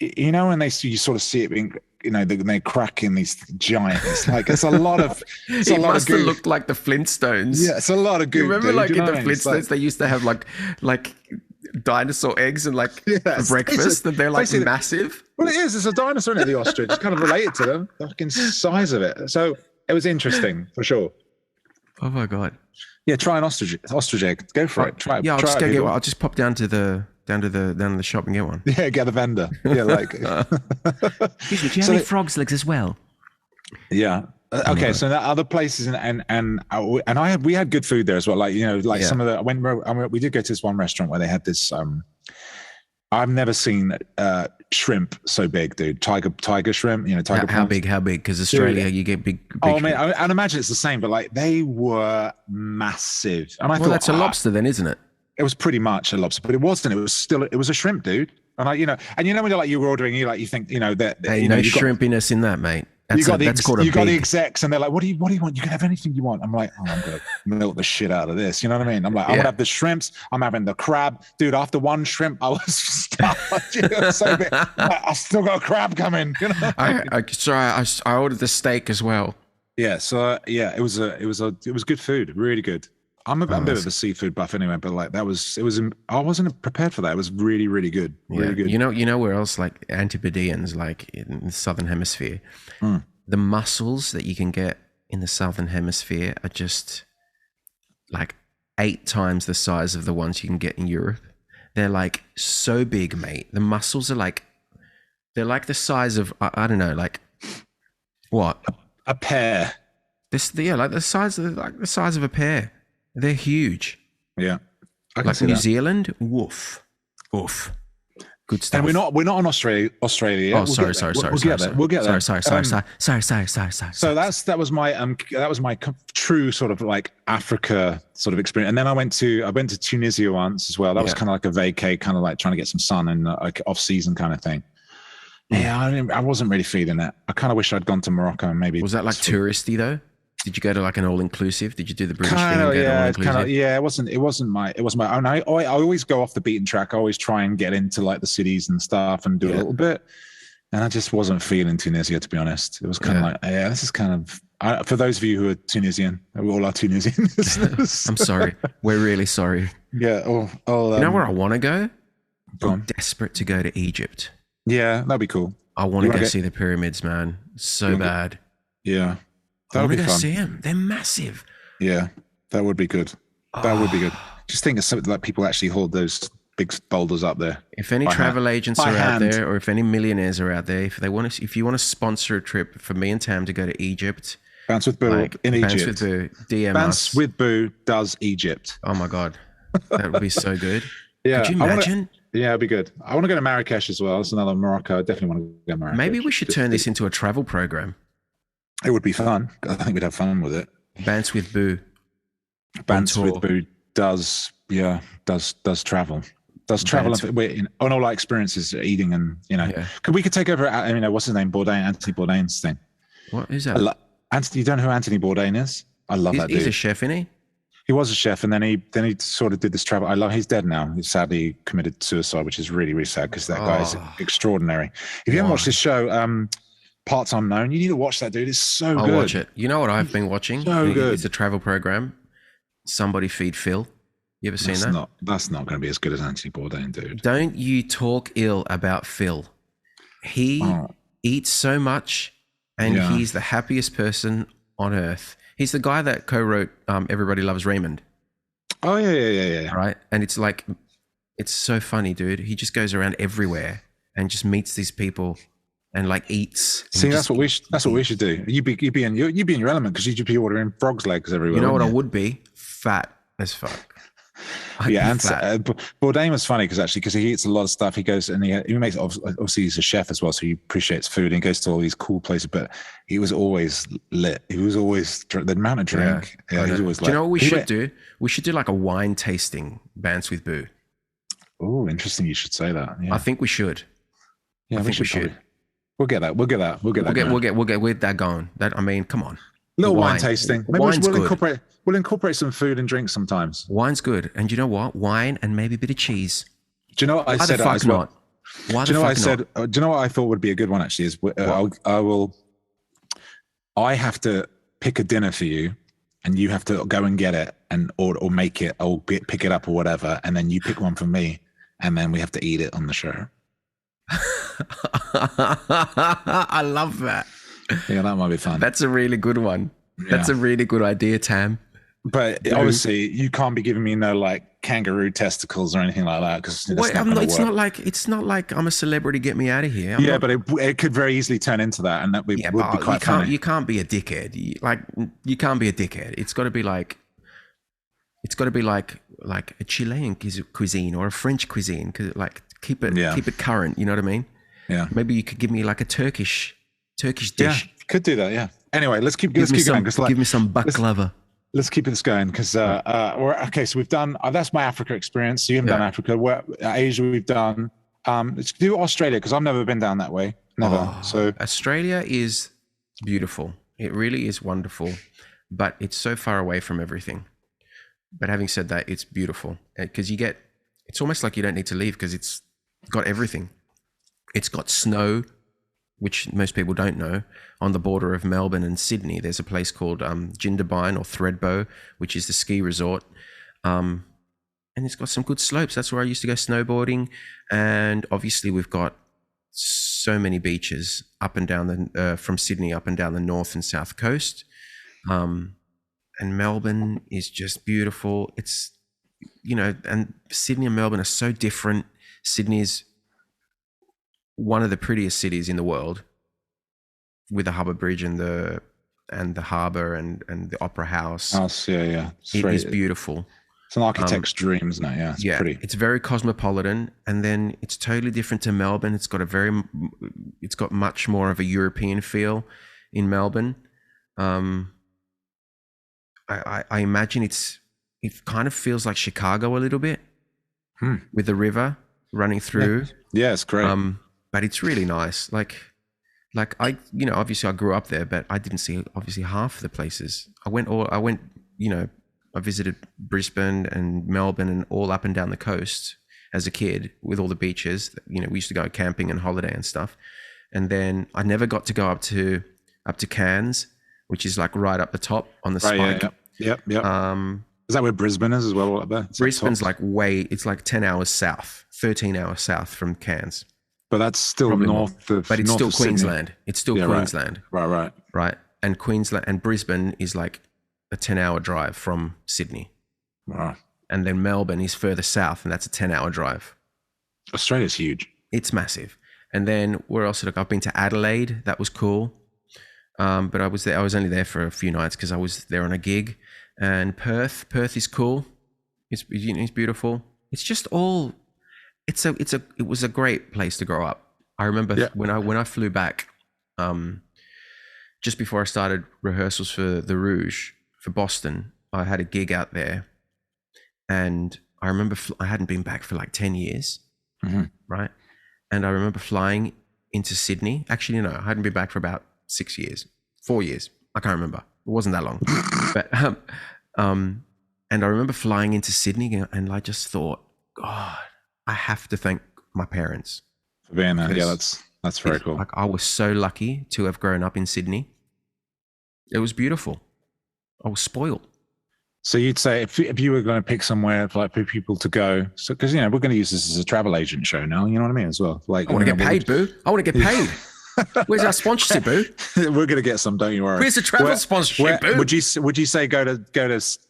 [SPEAKER 2] you know, when you sort of see it being, you know, they crack in these giants. Like it's a lot of.
[SPEAKER 1] It must have looked like the Flintstones.
[SPEAKER 2] Yeah, it's a lot of goo.
[SPEAKER 1] You remember,
[SPEAKER 2] dude,
[SPEAKER 1] like
[SPEAKER 2] you
[SPEAKER 1] in
[SPEAKER 2] know
[SPEAKER 1] the
[SPEAKER 2] what I mean? It's
[SPEAKER 1] Flintstones, they used to have like dinosaur eggs and like
[SPEAKER 2] Yes,
[SPEAKER 1] for breakfast, and they're like
[SPEAKER 2] basically-
[SPEAKER 1] massive.
[SPEAKER 2] Well, it is. It's a dinosaur, isn't it? The ostrich. It's kind of related to them. The fucking size of it. So it was interesting for sure.
[SPEAKER 1] Oh my god!
[SPEAKER 2] Yeah, try an ostrich egg. Go for it. Try it.
[SPEAKER 1] Yeah, I'll
[SPEAKER 2] try
[SPEAKER 1] just
[SPEAKER 2] it,
[SPEAKER 1] go get
[SPEAKER 2] people.
[SPEAKER 1] one. I'll just pop down to the shop and get one.
[SPEAKER 2] Yeah, get the vendor. Yeah, like.
[SPEAKER 3] Excuse me, do you have
[SPEAKER 2] So
[SPEAKER 3] any
[SPEAKER 2] they-
[SPEAKER 3] frog's legs as well?
[SPEAKER 2] Yeah. Okay. So there are other places we had good food there as well. Like, you know, like
[SPEAKER 1] Yeah.
[SPEAKER 2] some of the we did go to this one restaurant where they had this. I've never seen shrimp so big, dude. Tiger shrimp. You know, tiger.
[SPEAKER 1] How
[SPEAKER 2] prawns.
[SPEAKER 1] big? How big? Because Australia, you get big.
[SPEAKER 2] Oh man, I imagine it's the same, but like they were massive. And I
[SPEAKER 1] Well,
[SPEAKER 2] thought
[SPEAKER 1] that's a lobster then, isn't it?
[SPEAKER 2] it was pretty much a lobster, but it wasn't. It was a shrimp, dude. And when you're like you were ordering, you think, you know, that
[SPEAKER 1] Hey,
[SPEAKER 2] you
[SPEAKER 1] no
[SPEAKER 2] know, you got-
[SPEAKER 1] shrimpiness in that, mate.
[SPEAKER 2] you got
[SPEAKER 1] That's called a
[SPEAKER 2] you got the
[SPEAKER 1] big.
[SPEAKER 2] execs, and they're like, "What do you want? You can have anything you want." I'm like, "Oh, I'm gonna milk the shit out of this." You know what I mean? I'm like, "I'm
[SPEAKER 1] Yeah.
[SPEAKER 2] gonna have the shrimps. I'm having the crab, dude." After one shrimp, I was starved. It was so big. I still got a crab coming. You know?
[SPEAKER 1] I ordered the steak as well.
[SPEAKER 2] Yeah. So it was good food, really good. I'm a bit of a seafood buff anyway, but like I wasn't prepared for that. It was really, really good. Really
[SPEAKER 1] Yeah.
[SPEAKER 2] good.
[SPEAKER 1] You know where else, like Antipodeans, like in the southern hemisphere, the mussels that you can get in the southern hemisphere are just like 8 times the size of the ones you can get in Europe. They're like so big, mate. The mussels are like they're like the size of I don't know, like what?
[SPEAKER 2] A pear.
[SPEAKER 1] Like the size of a pear. They're huge.
[SPEAKER 2] Yeah. I can
[SPEAKER 1] Like
[SPEAKER 2] see
[SPEAKER 1] New
[SPEAKER 2] that.
[SPEAKER 1] Zealand, woof. Good stuff.
[SPEAKER 2] And we're not on Australia. Yet.
[SPEAKER 1] Oh, sorry.
[SPEAKER 2] We'll get there. We'll get there.
[SPEAKER 3] Sorry.
[SPEAKER 2] So that was my true sort of like Africa sort of experience. And then I went to Tunisia once as well. That was
[SPEAKER 1] Yeah.
[SPEAKER 2] kind of like a vacay, kind of like trying to get some sun and like off season kind of thing. Yeah, I wasn't really feeling it. I kind of wish I'd gone to Morocco and maybe.
[SPEAKER 1] Was that like touristy though? Did you go to like an all inclusive? Did you do the British thing
[SPEAKER 2] Kind
[SPEAKER 1] and
[SPEAKER 2] of,
[SPEAKER 1] go to all
[SPEAKER 2] yeah,
[SPEAKER 1] inclusive?
[SPEAKER 2] It wasn't my. And I always go off the beaten track. I always try and get into like the cities and stuff and do a little bit. And I just wasn't feeling Tunisia, to be honest. It was kind of like, this is kind of. For those of you who are Tunisian, we all are Tunisian.
[SPEAKER 1] I'm sorry. We're really sorry.
[SPEAKER 2] Yeah.
[SPEAKER 1] You know where I want to go?
[SPEAKER 2] Go
[SPEAKER 1] I'm
[SPEAKER 2] on.
[SPEAKER 1] desperate to go to Egypt.
[SPEAKER 2] Yeah, that'd be cool.
[SPEAKER 1] I want
[SPEAKER 2] You
[SPEAKER 1] to
[SPEAKER 2] wanna
[SPEAKER 1] go
[SPEAKER 2] get-
[SPEAKER 1] see the pyramids, man. So bad.
[SPEAKER 2] Yeah,
[SPEAKER 1] I
[SPEAKER 2] that
[SPEAKER 1] want
[SPEAKER 2] would
[SPEAKER 1] to
[SPEAKER 2] be
[SPEAKER 1] go
[SPEAKER 2] fun.
[SPEAKER 1] see them. They're massive.
[SPEAKER 2] Yeah, that would be good. That would be good. Just think of something like people actually hold those big boulders up there.
[SPEAKER 1] If any
[SPEAKER 2] By
[SPEAKER 1] travel
[SPEAKER 2] hand.
[SPEAKER 1] agents
[SPEAKER 2] By
[SPEAKER 1] are out
[SPEAKER 2] hand.
[SPEAKER 1] there, or if any millionaires are out there, if you want to sponsor a trip for me and Tam to go to Egypt,
[SPEAKER 2] Bounce with Boo
[SPEAKER 1] like
[SPEAKER 2] in
[SPEAKER 1] Bants
[SPEAKER 2] Egypt.
[SPEAKER 1] with Boo, DM
[SPEAKER 2] Bounce
[SPEAKER 1] us.
[SPEAKER 2] with Boo does Egypt.
[SPEAKER 1] Oh my god, that would be so good.
[SPEAKER 2] Yeah,
[SPEAKER 1] Could you
[SPEAKER 2] I wanna-
[SPEAKER 1] imagine?
[SPEAKER 2] Yeah, it'd be good. I want to go to Marrakesh as well. It's another Morocco. I definitely want to go to Marrakesh.
[SPEAKER 1] Maybe we should turn this into a travel program.
[SPEAKER 2] It would be fun. I think we'd have fun with it.
[SPEAKER 1] Bants with Boo.
[SPEAKER 2] Bants
[SPEAKER 1] tour.
[SPEAKER 2] with Boo does travel. Does travel
[SPEAKER 1] Bants-
[SPEAKER 2] on all our experiences, eating and
[SPEAKER 1] Yeah.
[SPEAKER 2] we could take over. What's his name? Bourdain, Anthony Bourdain's thing.
[SPEAKER 1] What is that?
[SPEAKER 2] Anthony, you don't know who Anthony Bourdain is? I love that dude.
[SPEAKER 1] He's a chef, isn't he?
[SPEAKER 2] He was a chef, and then he sort of did this travel. He's dead now. He sadly committed suicide, which is really, really sad because that guy is extraordinary. If you haven't watched this show, Parts Unknown, you need to watch that, dude. It's so
[SPEAKER 1] I'll
[SPEAKER 2] good.
[SPEAKER 1] watch it. You know what I've been watching?
[SPEAKER 2] So good.
[SPEAKER 1] It's a travel program. Somebody Feed Phil. You ever seen that?
[SPEAKER 2] That's not going to be as good as Anthony Bourdain, dude.
[SPEAKER 1] Don't you talk ill about Phil. He eats so much, and
[SPEAKER 2] Yeah.
[SPEAKER 1] he's the happiest person on earth. He's the guy that co-wrote Everybody Loves Raymond,
[SPEAKER 2] Oh yeah.
[SPEAKER 1] right? And it's like, it's so funny, dude. He just goes around everywhere and just meets these people and like eats. and
[SPEAKER 2] See,
[SPEAKER 1] just-
[SPEAKER 2] that's what we should do. You'd be in your element because you'd be ordering frogs' legs everywhere.
[SPEAKER 1] You know what I
[SPEAKER 2] wouldn't
[SPEAKER 1] would be? Fat as fuck. I'd
[SPEAKER 2] Yeah,
[SPEAKER 1] be
[SPEAKER 2] and
[SPEAKER 1] fat.
[SPEAKER 2] Bourdain was funny because he eats a lot of stuff. He goes and he makes obviously he's a chef as well, so he appreciates food and he goes to all these cool places. But he was always lit. He was always the amount of drink.
[SPEAKER 1] I
[SPEAKER 2] Yeah, he
[SPEAKER 1] know.
[SPEAKER 2] was always.
[SPEAKER 1] Do you know what we should do? We should do like a wine tasting, Bants with Boo.
[SPEAKER 2] Oh, interesting. You should say that. Yeah,
[SPEAKER 1] I think we should.
[SPEAKER 2] yeah,
[SPEAKER 1] I think we should.
[SPEAKER 2] probably- We'll get that. We'll get that. We'll get that.
[SPEAKER 1] We'll get with that going. That, I mean, come on.
[SPEAKER 2] Little wine tasting. Maybe
[SPEAKER 1] Wine's
[SPEAKER 2] we'll
[SPEAKER 1] good.
[SPEAKER 2] incorporate some food and drink sometimes.
[SPEAKER 1] Wine's good. And you know what? Wine and maybe a bit of cheese.
[SPEAKER 2] Do you know what I
[SPEAKER 1] Why
[SPEAKER 2] said?
[SPEAKER 1] the fuck
[SPEAKER 2] as well?
[SPEAKER 1] not? Why
[SPEAKER 2] Do you
[SPEAKER 1] the
[SPEAKER 2] know what I
[SPEAKER 1] fuck
[SPEAKER 2] said?
[SPEAKER 1] not?
[SPEAKER 2] Do you know what I thought would be a good one actually? Is I have to pick a dinner for you, and you have to go and get it or make it or pick it up or whatever, and then you pick one for me, and then we have to eat it on the show.
[SPEAKER 1] I love that.
[SPEAKER 2] Yeah, that might be fun.
[SPEAKER 1] That's a really good one. That's a really good idea, Tam.
[SPEAKER 2] But obviously, you can't be giving me no like kangaroo testicles or anything like that because
[SPEAKER 1] it's not like I'm a celebrity. Get me out of here.
[SPEAKER 2] But it could very easly turn into that, and that would be quite funny.
[SPEAKER 1] You can't be a dickhead. You can't be a dickhead. It's got to be like a Chilean cuisine or a French cuisine. Cause like keep it current. You know what I mean?
[SPEAKER 2] Yeah.
[SPEAKER 1] Maybe you could give me like a Turkish dish.
[SPEAKER 2] Yeah, could do that. Yeah. Anyway, let's keep going.
[SPEAKER 1] Give me some baklava.
[SPEAKER 2] Let's keep this going because okay. So we've done that's my Africa experience. So you haven't done Africa. Asia we've done. Let's do Australia because I've never been down that way. Never. So
[SPEAKER 1] Australia is beautiful. It really is wonderful, but it's so far away from everything. But having said that, it's beautiful because it's almost like you don't need to leave because it's got everything. It's got snow, which most people don't know, on the border of Melbourne and Sydney. There's a place called Jindabyne or Thredbo, which is the ski resort. And it's got some good slopes. That's where I used to go snowboarding. And obviously we've got so many beaches up and down from Sydney up and down the north and south coast. And Melbourne is just beautiful. It's, and Sydney and Melbourne are so different. Sydney is one of the prettiest cities in the world, with the Harbour Bridge and the harbour and the Opera House.
[SPEAKER 2] Yeah.
[SPEAKER 1] It is beautiful.
[SPEAKER 2] It's an architect's dream, isn't it? Yeah, it's pretty.
[SPEAKER 1] It's very cosmopolitan, and then it's totally different to Melbourne. It's got much more of a European feel in Melbourne. I imagine it kind of feels like Chicago a little bit, with the river running through.
[SPEAKER 2] Yeah, it's great.
[SPEAKER 1] But it's really nice. Like obviously I grew up there, but I didn't see obviously half the places. I visited Brisbane and Melbourne and all up and down the coast as a kid with all the beaches. We used to go camping and holiday and stuff. And then I never got to go up to Cairns, which is like right up the top on the spike.
[SPEAKER 2] Yep. Is that where Brisbane is as well? Up there?
[SPEAKER 1] Brisbane's it's like 10 hours south, 13 hours south from Cairns.
[SPEAKER 2] But that's still
[SPEAKER 1] Probably
[SPEAKER 2] north of.
[SPEAKER 1] But it's still
[SPEAKER 2] Queensland.
[SPEAKER 1] Sydney. It's still Queensland.
[SPEAKER 2] Right.
[SPEAKER 1] And Queensland and Brisbane is like a 10-hour drive from Sydney.
[SPEAKER 2] Wow.
[SPEAKER 1] And then Melbourne is further south, and that's a 10-hour drive.
[SPEAKER 2] Australia's huge.
[SPEAKER 1] It's massive. And then where else? I've been to Adelaide. That was cool. But I was only there for a few nights because I was there on a gig. And Perth is cool. It's beautiful. It's just all. It was a great place to grow up. I remember when I flew back, just before I started rehearsals for the Rouge for Boston, I had a gig out there, and I remember I hadn't been back for like 10 years, right? And I remember flying into Sydney. Actually, no, I hadn't been back for about 4 years. I can't remember. It wasn't that long, but and I remember flying into Sydney, and I just thought, God, I have to thank my parents
[SPEAKER 2] for being there. Yeah, that's very cool.
[SPEAKER 1] Like I was so lucky to have grown up in Sydney. It was beautiful. I was spoiled.
[SPEAKER 2] So you'd say if you were going to pick somewhere for people to go, so because we're going to use this as a travel agent show now, you know what I mean as well. Like
[SPEAKER 1] I want to get paid, boo. I want to get paid. Where's our sponsorship, boo?
[SPEAKER 2] We're going to get some, don't you worry.
[SPEAKER 1] Where's the travel sponsorship, boo?
[SPEAKER 2] Would you say go to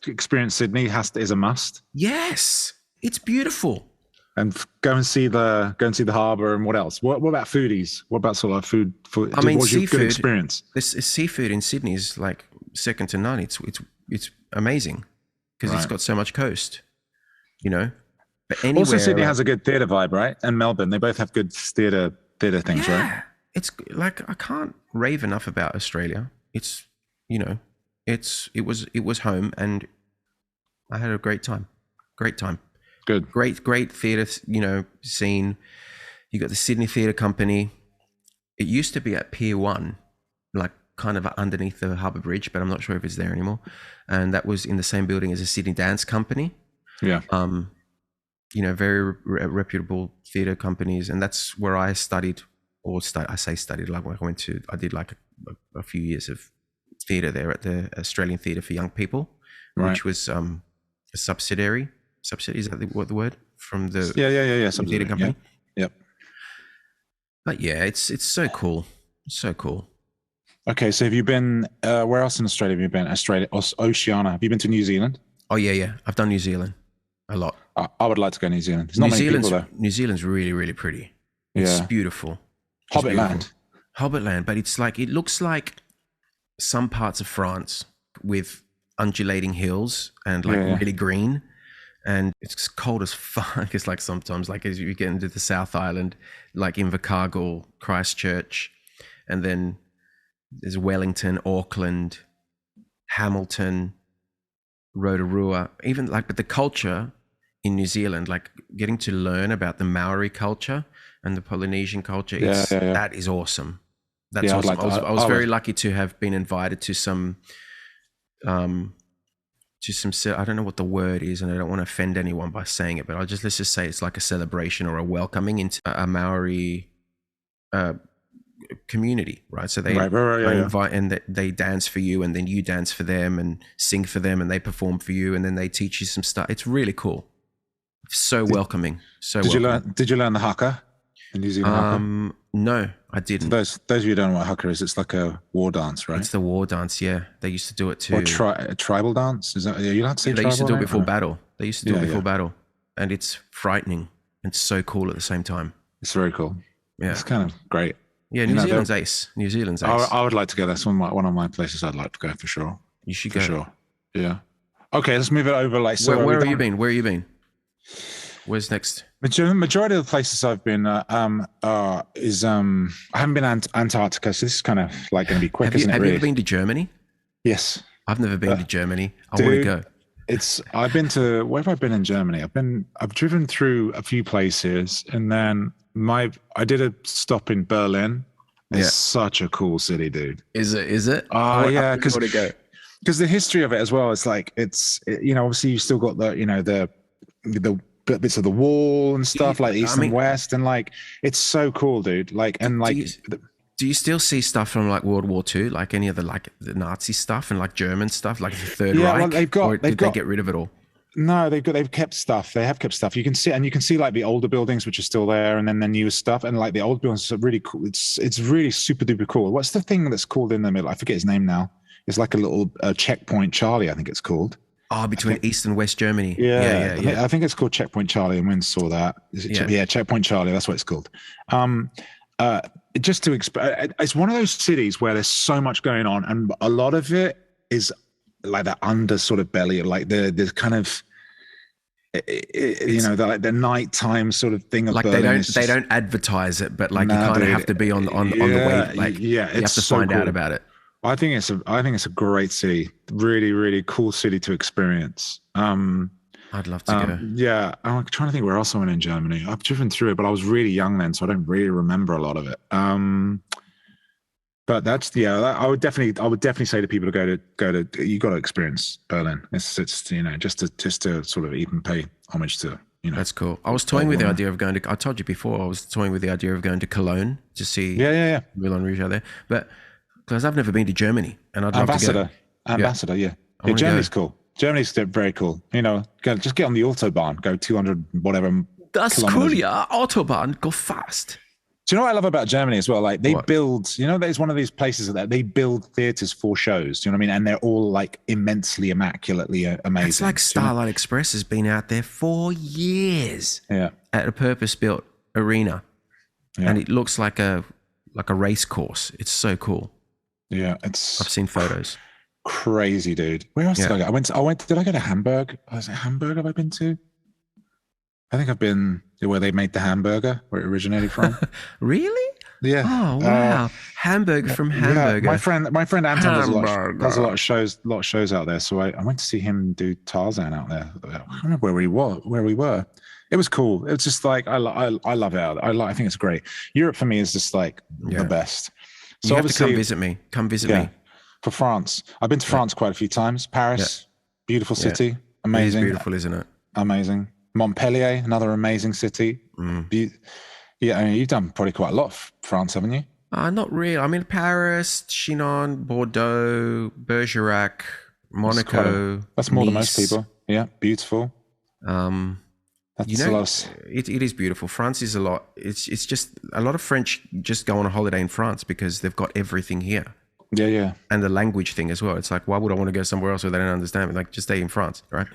[SPEAKER 2] experience Sydney is a must?
[SPEAKER 1] Yes, it's beautiful.
[SPEAKER 2] And go and see the harbour and what else? What about foodies? What about sort of food?
[SPEAKER 1] I mean,
[SPEAKER 2] what's your good experience?
[SPEAKER 1] This seafood in Sydney is like second to none. It's amazing because it's got so much coast, But anywhere,
[SPEAKER 2] also, Sydney has a good theatre vibe, right? And Melbourne, they both have good theatre things, right?
[SPEAKER 1] It's like I can't rave enough about Australia. It's it was home, and I had a great time.
[SPEAKER 2] Good.
[SPEAKER 1] Great theatre, scene. You got the Sydney Theatre Company. It used to be at Pier 1, like kind of underneath the Harbour Bridge, but I'm not sure if it's there anymore. And that was in the same building as a Sydney Dance Company.
[SPEAKER 2] Yeah.
[SPEAKER 1] Very reputable theatre companies. And that's where I studied, I say studied, like I did like a few years of theatre there at the Australian Theatre for Young People,
[SPEAKER 2] Right.
[SPEAKER 1] which was a subsidiary, is that what the word? From the
[SPEAKER 2] Yeah.
[SPEAKER 1] theatre company.
[SPEAKER 2] Yep.
[SPEAKER 1] But yeah, it's so cool. So cool.
[SPEAKER 2] Okay, so have you been, where else in Australia have you been? Australia, Oceania. Have you been to New Zealand?
[SPEAKER 1] Oh, yeah. I've done New Zealand a lot.
[SPEAKER 2] I would like to go to New Zealand. There's not many people there.
[SPEAKER 1] New Zealand's really, really pretty. It's beautiful.
[SPEAKER 2] Hobbit land.
[SPEAKER 1] Hobbit land, but it looks like some parts of France with undulating hills and really green. And it's cold as fuck. It's like sometimes, like as you get into the South Island, like Invercargill, Christchurch, and then there's Wellington, Auckland, Hamilton, Rotorua, but the culture in New Zealand, like getting to learn about the Maori culture and the Polynesian culture, that is awesome. That's awesome. I was very lucky to have been invited to some, I don't know what the word is, and I don't want to offend anyone by saying it, but let's just say it's like a celebration or a welcoming into a Maori community, right? So they invite and they dance for you, and then you dance for them and sing for them, and they perform for you, and then they teach you some stuff. It's really cool. So welcoming.
[SPEAKER 2] Did you learn the haka? The New Zealand haka?
[SPEAKER 1] No, I didn't.
[SPEAKER 2] Those of you who don't know what haka is, it's like a war dance, right?
[SPEAKER 1] It's the war dance, yeah. They used to do it too.
[SPEAKER 2] Or a tribal dance? Are you allowed to say tribal?
[SPEAKER 1] They used to do it before battle. They used to do it before battle. And it's frightening and so cool at the same time.
[SPEAKER 2] It's very cool. Yeah. It's kind of great.
[SPEAKER 1] Yeah, New Zealand's ace. New Zealand's ace.
[SPEAKER 2] I would like to go. That's one of my places I'd like to go for sure.
[SPEAKER 1] You should go.
[SPEAKER 2] For sure. Yeah. Okay, let's move it over.
[SPEAKER 1] Where have you been? Where have you been? Where's next?
[SPEAKER 2] Majority of the places I've been I haven't been Antarctica, so this is kind of like going to be quick, isn't it?
[SPEAKER 1] Have you ever been to Germany?
[SPEAKER 2] Yes.
[SPEAKER 1] I've never been to Germany. I want to go.
[SPEAKER 2] I've been to, where have I been in Germany? I've driven through a few places, and then I did a stop in Berlin. It's such a cool city, dude.
[SPEAKER 1] Is it?
[SPEAKER 2] Oh yeah, because the history of it as well. It's like obviously you still got the bits of the wall and stuff, like east and west, and like it's so cool, dude. Like, and like,
[SPEAKER 1] do you still see stuff from like World War II, like any of the Nazi stuff and like German stuff, like the Third Reich? Well, they get rid of it all?
[SPEAKER 2] No, they've kept stuff. They have kept stuff. You can see like the older buildings which are still there, and then the newer stuff, and like the old buildings are really cool. It's really super duper cool. What's the thing that's called in the middle? I forget his name now. It's like a little checkpoint Charlie, I think it's called.
[SPEAKER 1] Oh, between East and West Germany.
[SPEAKER 2] Yeah. I think it's called Checkpoint Charlie, and we saw that. Checkpoint Charlie. That's what it's called. Just to it's one of those cities where there's so much going on, and a lot of it is like the under sort of belly of like the kind of the nighttime sort of thing of
[SPEAKER 1] like
[SPEAKER 2] Berlin.
[SPEAKER 1] they don't advertise it, but like you kind of have to be on the way. Like you have to find out about it.
[SPEAKER 2] I think it's a great city. Really, really cool city to experience.
[SPEAKER 1] I'd love to go.
[SPEAKER 2] Yeah, I'm trying to think where else I went in Germany. I've driven through it, but I was really young then, so I don't really remember a lot of it. But that's I would definitely say to people to go to. You got to experience Berlin. It's just to sort of even pay homage to.
[SPEAKER 1] That's cool. I was toying with the idea of going to. I told you before. I was toying with the idea of going to Cologne to see. Moulin Rouge out there, but. Because I've never been to Germany, and I'd love to go.
[SPEAKER 2] Ambassador, yeah. Germany's cool. Germany's very cool. Just get on the Autobahn, go 200 whatever.
[SPEAKER 1] That's cool, yeah. Autobahn, go fast.
[SPEAKER 2] Do you know what I love about Germany as well? Like they build, there's one of these places that they build theaters for shows. Do you know what I mean? And they're all like immensely, immaculately amazing.
[SPEAKER 1] It's like Starlight Express has been out there for years.
[SPEAKER 2] Yeah.
[SPEAKER 1] At a purpose-built arena, and it looks like a race course. It's so cool. Yeah, I've seen photos.
[SPEAKER 2] Crazy, dude. Where else did I go? Did I go to Hamburg? Was it Hamburg have I been to? I think I've been where they made the hamburger, where it originated from.
[SPEAKER 1] Really?
[SPEAKER 2] Yeah.
[SPEAKER 1] Oh wow. Hamburg from Hamburg.
[SPEAKER 2] Yeah. My friend Anton does a lot of shows out there. So I went to see him do Tarzan out there. I don't remember where we were. It was cool. It's just like I love it. I think it's great. Europe for me is just like the best. So
[SPEAKER 1] You have to
[SPEAKER 2] obviously,
[SPEAKER 1] come visit me. Come visit
[SPEAKER 2] yeah,
[SPEAKER 1] me.
[SPEAKER 2] for France, I've been to France quite a few times. Paris, beautiful city,
[SPEAKER 1] It is
[SPEAKER 2] amazing,
[SPEAKER 1] beautiful, isn't it?
[SPEAKER 2] amazing. Montpellier, another amazing city. Yeah, I mean, you've done probably quite a lot of France, haven't you?
[SPEAKER 1] Not really. I mean, Paris, Chinon, Bordeaux, Bergerac, Monaco.
[SPEAKER 2] That's more than
[SPEAKER 1] Nice.
[SPEAKER 2] most people. Yeah, beautiful.
[SPEAKER 1] You
[SPEAKER 2] That's a
[SPEAKER 1] know,
[SPEAKER 2] lot.
[SPEAKER 1] it is beautiful. France is a lot. It's just a lot of French just go on a holiday in France because they've got everything here.
[SPEAKER 2] Yeah.
[SPEAKER 1] And the language thing as well. It's like, why would I want to go somewhere else where they don't understand it? Like, just stay in France, right?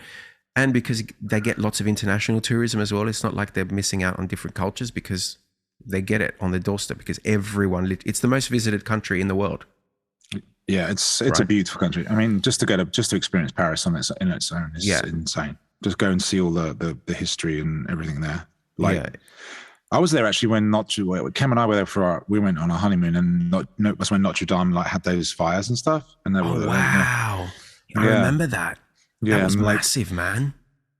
[SPEAKER 1] And because they get lots of international tourism as well. It's not like they're missing out on different cultures because they get it on their doorstep because it's the most visited country in the world.
[SPEAKER 2] Yeah, it's a beautiful country. I mean, just to experience Paris in its own is insane. Just go and see all the history and everything there. I was there actually when Cam and I were there we went on a honeymoon, and that's when Notre Dame had those fires and stuff. And they were
[SPEAKER 1] wow! I remember that.
[SPEAKER 2] Yeah,
[SPEAKER 1] that was massive, man.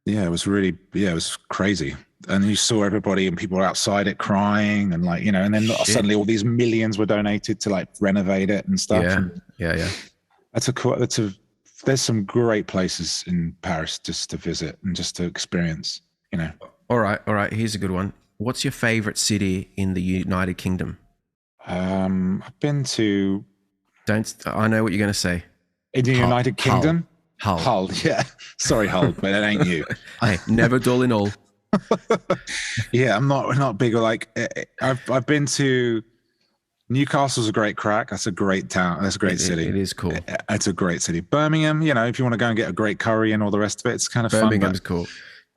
[SPEAKER 2] Yeah, it was really it was crazy. And you saw everybody and people were outside it crying and and then suddenly all these millions were donated to renovate it and stuff.
[SPEAKER 1] Yeah.
[SPEAKER 2] There's some great places in Paris just to visit and just to experience,
[SPEAKER 1] All right. Here's a good one. What's your favorite city in the United Kingdom?
[SPEAKER 2] I've been to.
[SPEAKER 1] I know what you're going to say.
[SPEAKER 2] In the United Kingdom?
[SPEAKER 1] Hull.
[SPEAKER 2] Yeah. Sorry, Hull, but it ain't you.
[SPEAKER 1] Hey, never dull in all.
[SPEAKER 2] Yeah, I'm not big. I've been to Newcastle's a great crack. That's a great town. That's a great city.
[SPEAKER 1] It is cool.
[SPEAKER 2] It's a great city. Birmingham, if you want to go and get a great curry and all the rest of it, it's kind of fun.
[SPEAKER 1] Birmingham's cool.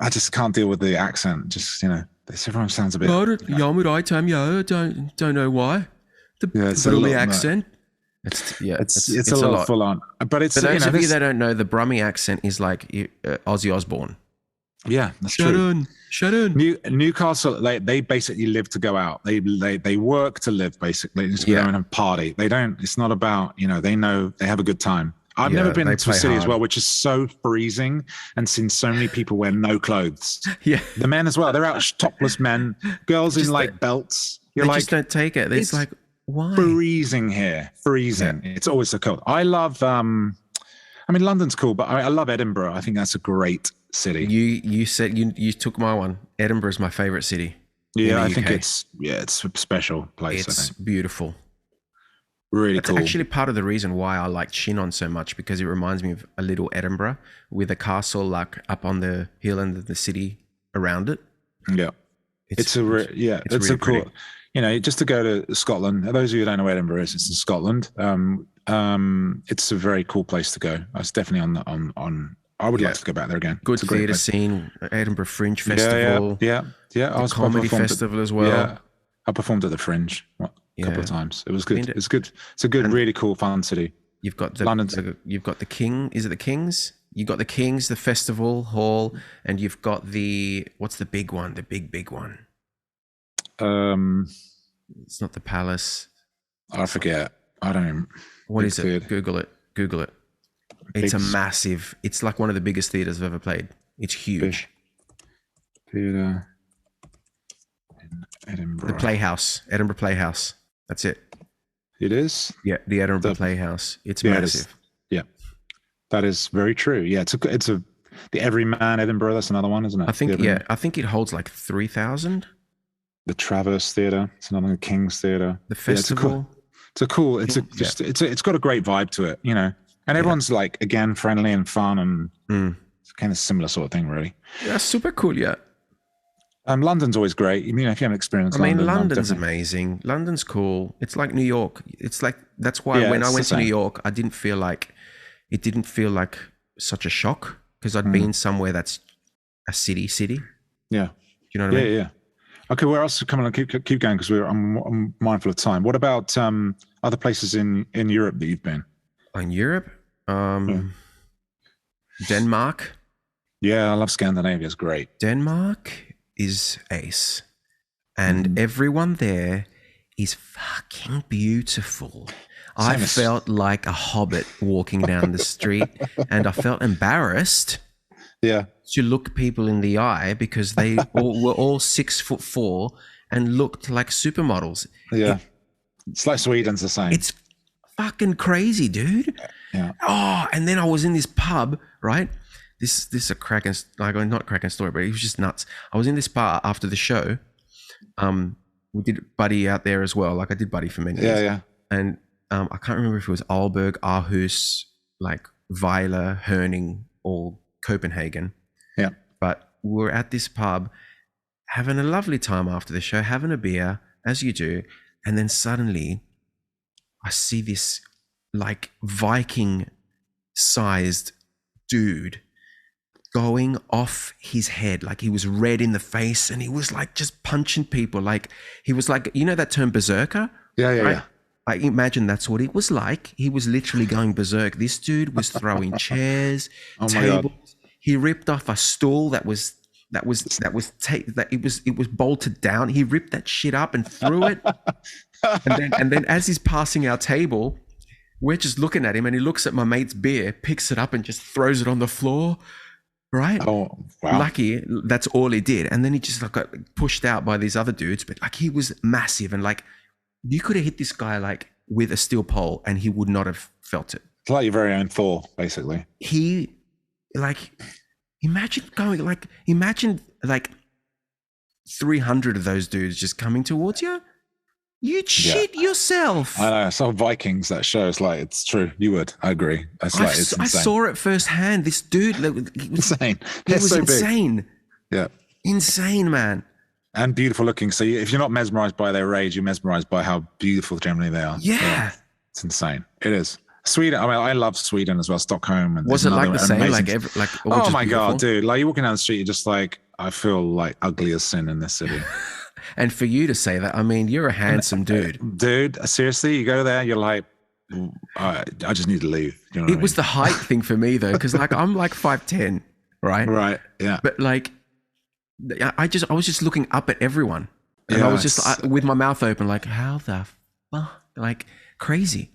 [SPEAKER 2] I just can't deal with the accent. Just everyone sounds a bit.
[SPEAKER 1] I don't know why. The accent. It's
[SPEAKER 2] a lot full on. But it's
[SPEAKER 1] for those of you that don't know, the Brummie accent is like Ozzy Osbourne.
[SPEAKER 2] Yeah, that's true.
[SPEAKER 1] Shut in.
[SPEAKER 2] Newcastle, they basically live to go out. They work to live, basically. Just go and party. They don't. It's not about they know they have a good time. I've never been to a city as well, which is so freezing, and seen so many people wear no clothes.
[SPEAKER 1] Yeah,
[SPEAKER 2] the men as well. They're out topless men, girls in belts.
[SPEAKER 1] They just don't take it. It's like, why?
[SPEAKER 2] Freezing here. Freezing. Yeah. It's always so cold. I love. London's cool, but I love Edinburgh. I think that's a great city.
[SPEAKER 1] You said you took my one. Edinburgh is my favorite city.
[SPEAKER 2] Yeah, I think it's a special place.
[SPEAKER 1] It's beautiful.
[SPEAKER 2] Really
[SPEAKER 1] That's
[SPEAKER 2] cool.
[SPEAKER 1] actually part of the reason why I like Chinon so much, because it reminds me of a little Edinburgh with a castle up on the hill and the city around it.
[SPEAKER 2] Yeah, it's really cool. Pretty. Just to go to Scotland. Those of you who don't know where Edinburgh is, it's in Scotland. It's a very cool place to go. It's definitely on. I would like to go back there again.
[SPEAKER 1] Good theatre scene, Edinburgh Fringe Festival.
[SPEAKER 2] Yeah.
[SPEAKER 1] The comedy festival as well. Yeah,
[SPEAKER 2] I performed at the Fringe a couple of times. It was good. It's good. It's a good, really cool, fun city.
[SPEAKER 1] You've got you've got the King. Is it the Kings? You've got the Kings, the festival hall, and you've got what's the big one? The big one. It's not the Palace.
[SPEAKER 2] I forget. I don't even.
[SPEAKER 1] What is it? Google it. It's a massive. It's like one of the biggest theaters I've ever played. It's huge.
[SPEAKER 2] Theater in Edinburgh.
[SPEAKER 1] The Playhouse, Edinburgh Playhouse. That's it.
[SPEAKER 2] It is.
[SPEAKER 1] Yeah, the Edinburgh Playhouse. It's massive.
[SPEAKER 2] That is very true. Yeah, it's the Everyman Edinburgh. That's another one, isn't it?
[SPEAKER 1] I think it holds like 3,000.
[SPEAKER 2] The Traverse Theatre. It's another one, King's Theatre.
[SPEAKER 1] The festival.
[SPEAKER 2] It's got a great vibe to it, and everyone's again friendly and fun, and it's kind of similar sort of thing, really.
[SPEAKER 1] Yeah, super cool. Yeah.
[SPEAKER 2] London's always great. If you haven't experienced London,
[SPEAKER 1] London's amazing. London's cool. It's like New York. It's like that's why when I went to New York, it didn't feel like such a shock, because I'd been somewhere that's a city.
[SPEAKER 2] Yeah.
[SPEAKER 1] You know what I mean?
[SPEAKER 2] Yeah. Okay, where else? Come on, keep going, because I'm mindful of time. What about other places in Europe that you've been?
[SPEAKER 1] In Europe, Denmark.
[SPEAKER 2] Yeah, I love Scandinavia. It's great.
[SPEAKER 1] Denmark is ace, and everyone there is fucking beautiful. I felt like a hobbit walking down the street, and I felt embarrassed.
[SPEAKER 2] Yeah.
[SPEAKER 1] to look people in the eye because they were all 6'4" and looked like supermodels.
[SPEAKER 2] Yeah. It's like Sweden's the same.
[SPEAKER 1] It's fucking crazy, dude.
[SPEAKER 2] Yeah.
[SPEAKER 1] Oh, and then I was in this pub, right? This is a cracking, like, not cracking story, but it was just nuts. I was in this bar after the show. We did Buddy out there as well. Like, I did Buddy for many years.
[SPEAKER 2] Yeah.
[SPEAKER 1] And I can't remember if it was Aalborg, Aarhus, like Weiler, Herning, or Copenhagen.
[SPEAKER 2] Yeah.
[SPEAKER 1] But we were at this pub having a lovely time after the show, having a beer, as you do. And then suddenly I see this like Viking-sized dude going off his head. Like, he was red in the face and he was like just punching people. Like, he was like, you know that term berserker?
[SPEAKER 2] Yeah.
[SPEAKER 1] I imagine that's what it was like. He was literally going berserk. This dude was throwing chairs, tables. He ripped off a stool that was bolted down. He ripped that shit up and threw it. and then as he's passing our table, we're just looking at him, and he looks at my mate's beer, picks it up and just throws it on the floor. Right?
[SPEAKER 2] Oh, wow.
[SPEAKER 1] Lucky that's all he did. And then he just like got pushed out by these other dudes. But like, he was massive, and like, you could have hit this guy like with a steel pole and he would not have felt it.
[SPEAKER 2] It's like your very own Thor, basically.
[SPEAKER 1] He, like, imagine 300 of those dudes just coming towards you. You'd shit yourself.
[SPEAKER 2] I know. I saw Vikings, that show. It's like, it's true. You would. I agree. It's insane.
[SPEAKER 1] I saw it firsthand. This dude, he was
[SPEAKER 2] insane.
[SPEAKER 1] He was
[SPEAKER 2] so
[SPEAKER 1] insane.
[SPEAKER 2] Big. Yeah.
[SPEAKER 1] Insane, man.
[SPEAKER 2] And beautiful looking. So if you're not mesmerized by their rage, you're mesmerized by how beautiful generally they are.
[SPEAKER 1] Yeah.
[SPEAKER 2] It's insane. It is. Sweden. I mean, I love Sweden as well. Stockholm. And
[SPEAKER 1] was it like the same?
[SPEAKER 2] Oh my God, dude. Like, you're walking down the street, you're just like, I feel like ugly as sin in this city.
[SPEAKER 1] And for you to say that, I mean, you're a handsome dude.
[SPEAKER 2] Dude, seriously, you go there, you're like, I just need to leave. You know what I mean?
[SPEAKER 1] Was the height thing for me though, because like, I'm like 5'10", right?
[SPEAKER 2] Right, yeah.
[SPEAKER 1] But like, I was just looking up at everyone, and I was just with my mouth open, like, how the fuck, like, crazy.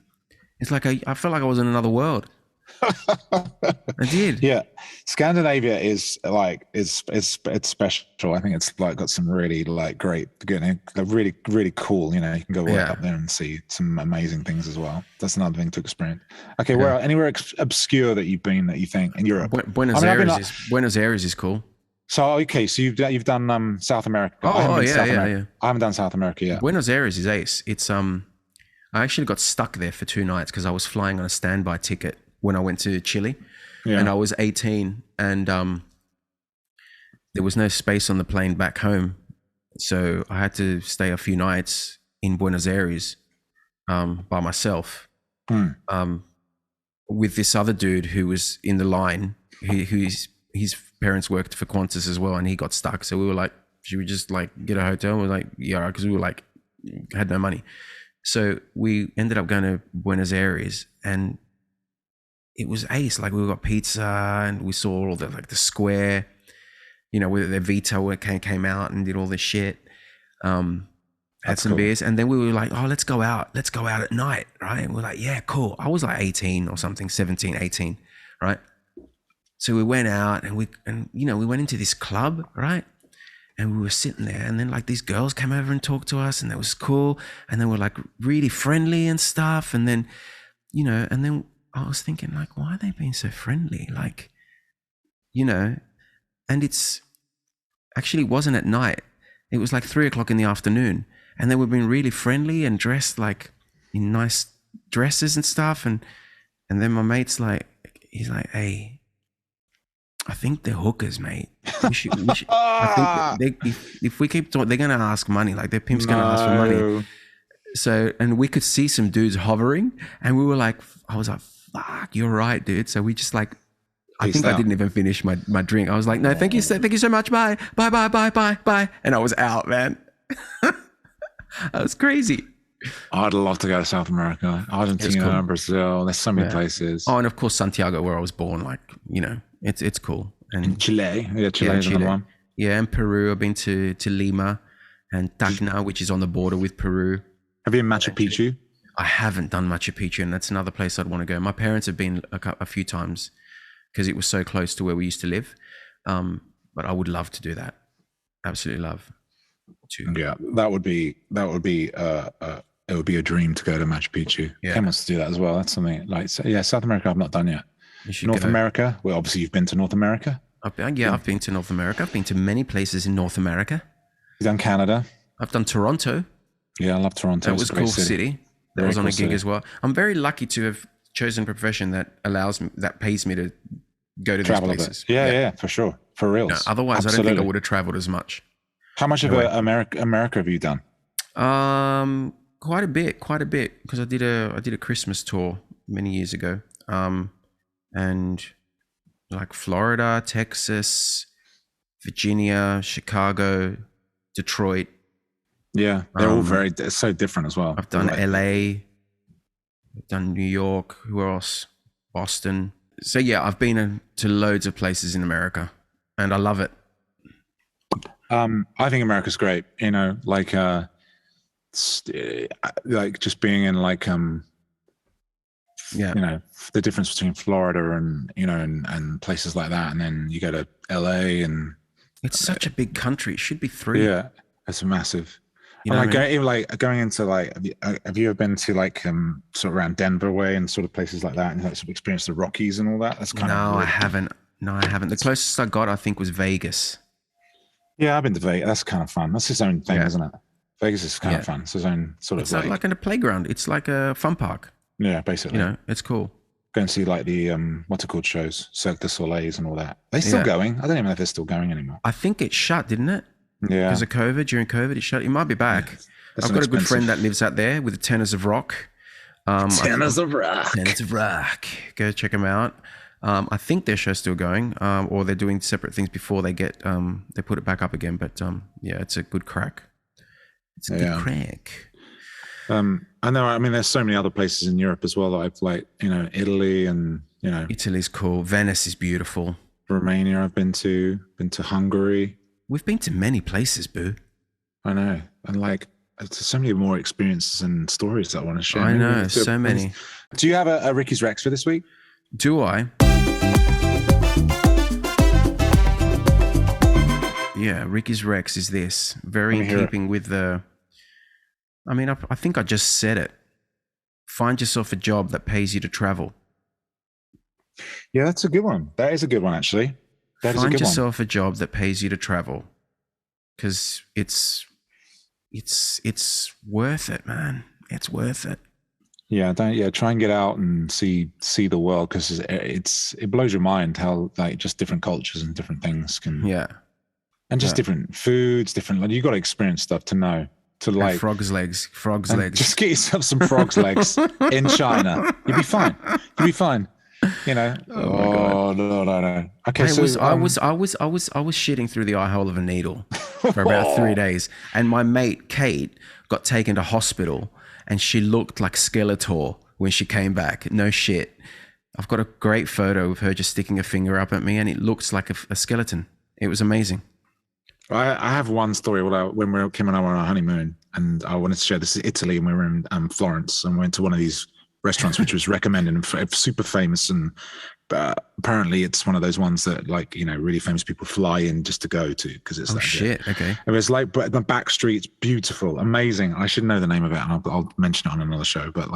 [SPEAKER 1] It's like I felt like I was in another world. I did.
[SPEAKER 2] Yeah, Scandinavia is like it's special. I think it's like got some really like great, really really cool. You know, you can go right up there and see some amazing things as well. That's another thing to experience. Okay, well, anywhere obscure that you've been that you think in Europe?
[SPEAKER 1] Buenos Aires is cool.
[SPEAKER 2] So okay, so you've done South America.
[SPEAKER 1] Yeah.
[SPEAKER 2] I haven't done South America yet.
[SPEAKER 1] Buenos Aires is ace. It's I actually got stuck there for 2 nights because I was flying on a standby ticket when I went to Chile, and I was 18, and there was no space on the plane back home, so I had to stay a few nights in Buenos Aires by myself with this other dude who was in the line. His parents worked for Qantas as well, and he got stuck. So we were like, should we just like get a hotel? We were like, yeah, because we were like had no money. So we ended up going to Buenos Aires, and it was ace. Like, we got pizza, and we saw all the like the square, you know, where their Vito came out and did all this shit. Had some beers, and then we were like, oh, let's go out at night, right? And we're like, yeah, cool. I was like 18 or something, 17, 18, right? So we went out, and we went into this club, right? And we were sitting there, and then like these girls came over and talked to us, and that was cool. And they were like really friendly and stuff. And then, you know, and then I was thinking, like, why are they being so friendly? Like, you know, and it's actually wasn't at night. It was like 3:00 in the afternoon, and they were being really friendly and dressed like in nice dresses and stuff. And then my mate's like, he's like, hey, I think they're hookers, mate. I think if we keep talking, they're going to ask money. Like, their pimp's going to ask for money. So, and we could see some dudes hovering, and we were like, I was like, fuck, you're right, dude. So we just like, I didn't even finish my drink. I was like, no, thank you so much. Bye. And I was out, man. That was crazy.
[SPEAKER 2] I'd love to go to South America, Argentina, Brazil. There's so many places.
[SPEAKER 1] Oh, and of course, Santiago, where I was born. Like, you know, it's cool. And
[SPEAKER 2] Chile. Yeah, Chile is another one.
[SPEAKER 1] Yeah, and Peru. I've been to Lima and Tacna, which is on the border with Peru.
[SPEAKER 2] Have you been Machu Picchu?
[SPEAKER 1] I haven't done Machu Picchu, and that's another place I'd want to go. My parents have been a few times because it was so close to where we used to live. But I would love to do that. Absolutely love to.
[SPEAKER 2] Yeah, that would be it would be a dream to go to Machu Picchu.
[SPEAKER 1] Yeah.
[SPEAKER 2] Ken wants to do that as well. That's something like, yeah, South America I've not done yet.
[SPEAKER 1] You should
[SPEAKER 2] North
[SPEAKER 1] go.
[SPEAKER 2] America. Well, obviously you've been to North America.
[SPEAKER 1] I've been to North America. I've been to many places in North America.
[SPEAKER 2] You've done Canada.
[SPEAKER 1] I've done Toronto.
[SPEAKER 2] Yeah, I love Toronto.
[SPEAKER 1] That was a cool city. That was on a gig as well. I'm very lucky to have chosen a profession that pays me to go to
[SPEAKER 2] Travel
[SPEAKER 1] these places.
[SPEAKER 2] Yeah, for sure. For real.
[SPEAKER 1] No, otherwise, I don't think I would have traveled as much.
[SPEAKER 2] How much of America have you done?
[SPEAKER 1] Quite a bit, because I did a Christmas tour many years ago. And like Florida, Texas, Virginia, Chicago, Detroit.
[SPEAKER 2] Yeah, they're all so different as well.
[SPEAKER 1] I've done LA, I've done New York, who else? Boston. So yeah, I've been to loads of places in America and I love it.
[SPEAKER 2] I think America's great, like just being in the difference between Florida and and places like that, and then you go to LA and
[SPEAKER 1] it's such a big country. It should be 3.
[SPEAKER 2] Yeah, it's massive. Going into have you ever been to sort of around Denver way and sort of places like that, and sort of experienced the Rockies and all that? That's kind of
[SPEAKER 1] I haven't. The closest I got, I think, was Vegas.
[SPEAKER 2] Yeah, I've been to Vegas. That's kind of fun. That's its own thing, isn't it? Vegas is kind of fun. It's its own sort of
[SPEAKER 1] like in a playground. It's like a fun park.
[SPEAKER 2] Yeah, basically.
[SPEAKER 1] It's cool.
[SPEAKER 2] Go and see the what's it called shows, Cirque du Soleils and all that. Are they still going? I don't even know if they're still going anymore.
[SPEAKER 1] I think it shut, didn't it?
[SPEAKER 2] Yeah.
[SPEAKER 1] Because of COVID, during COVID, it shut. It might be back. Yeah. I've got a good friend that lives out there with the Tenors of Rock.
[SPEAKER 2] Tenors of Rock.
[SPEAKER 1] Go check them out. I think their show's still going, or they're doing separate things before they get they put it back up again. But yeah, it's a good crack. It's a good crack.
[SPEAKER 2] I know. I mean, there's so many other places in Europe as well that I've Italy and
[SPEAKER 1] Italy's cool. Venice is beautiful.
[SPEAKER 2] Romania, I've been to Hungary.
[SPEAKER 1] We've been to many places, boo.
[SPEAKER 2] I know, and there's so many more experiences and stories that I want to share.
[SPEAKER 1] I know, so many.
[SPEAKER 2] Do you have a Ricky's Rex for this week?
[SPEAKER 1] Do I? Yeah, Ricky's Rex is this. Very in keeping with the... I mean, I think I just said it. Find yourself a job that pays you to travel.
[SPEAKER 2] Yeah, that's a good one. That is a good one, actually.
[SPEAKER 1] Find yourself a job that pays you to travel. Because it's worth it, man. It's worth it.
[SPEAKER 2] Yeah, try and get out and see the world, because it blows your mind how just different cultures and different things can and just different foods, different you got to experience stuff to know to
[SPEAKER 1] frog's legs.
[SPEAKER 2] Just get yourself some frog's legs in China. You'll be fine. Oh my God. No. Okay,
[SPEAKER 1] I was shitting through the eye hole of a needle for about 3 days, and my mate Kate got taken to hospital. And she looked like Skeletor when she came back. No shit. I've got a great photo of her just sticking a finger up at me, and it looks like a skeleton. It was amazing.
[SPEAKER 2] I have one story. When Kim and I were on our honeymoon, and I wanted to share this in Italy, and we were in Florence, and we went to one of these restaurants which was recommended and super famous, and apparently it's one of those ones that really famous people fly in just to go to, because it's
[SPEAKER 1] shit. Okay.
[SPEAKER 2] It was the back streets, beautiful, amazing. I should know the name of it, and I'll mention it on another show. But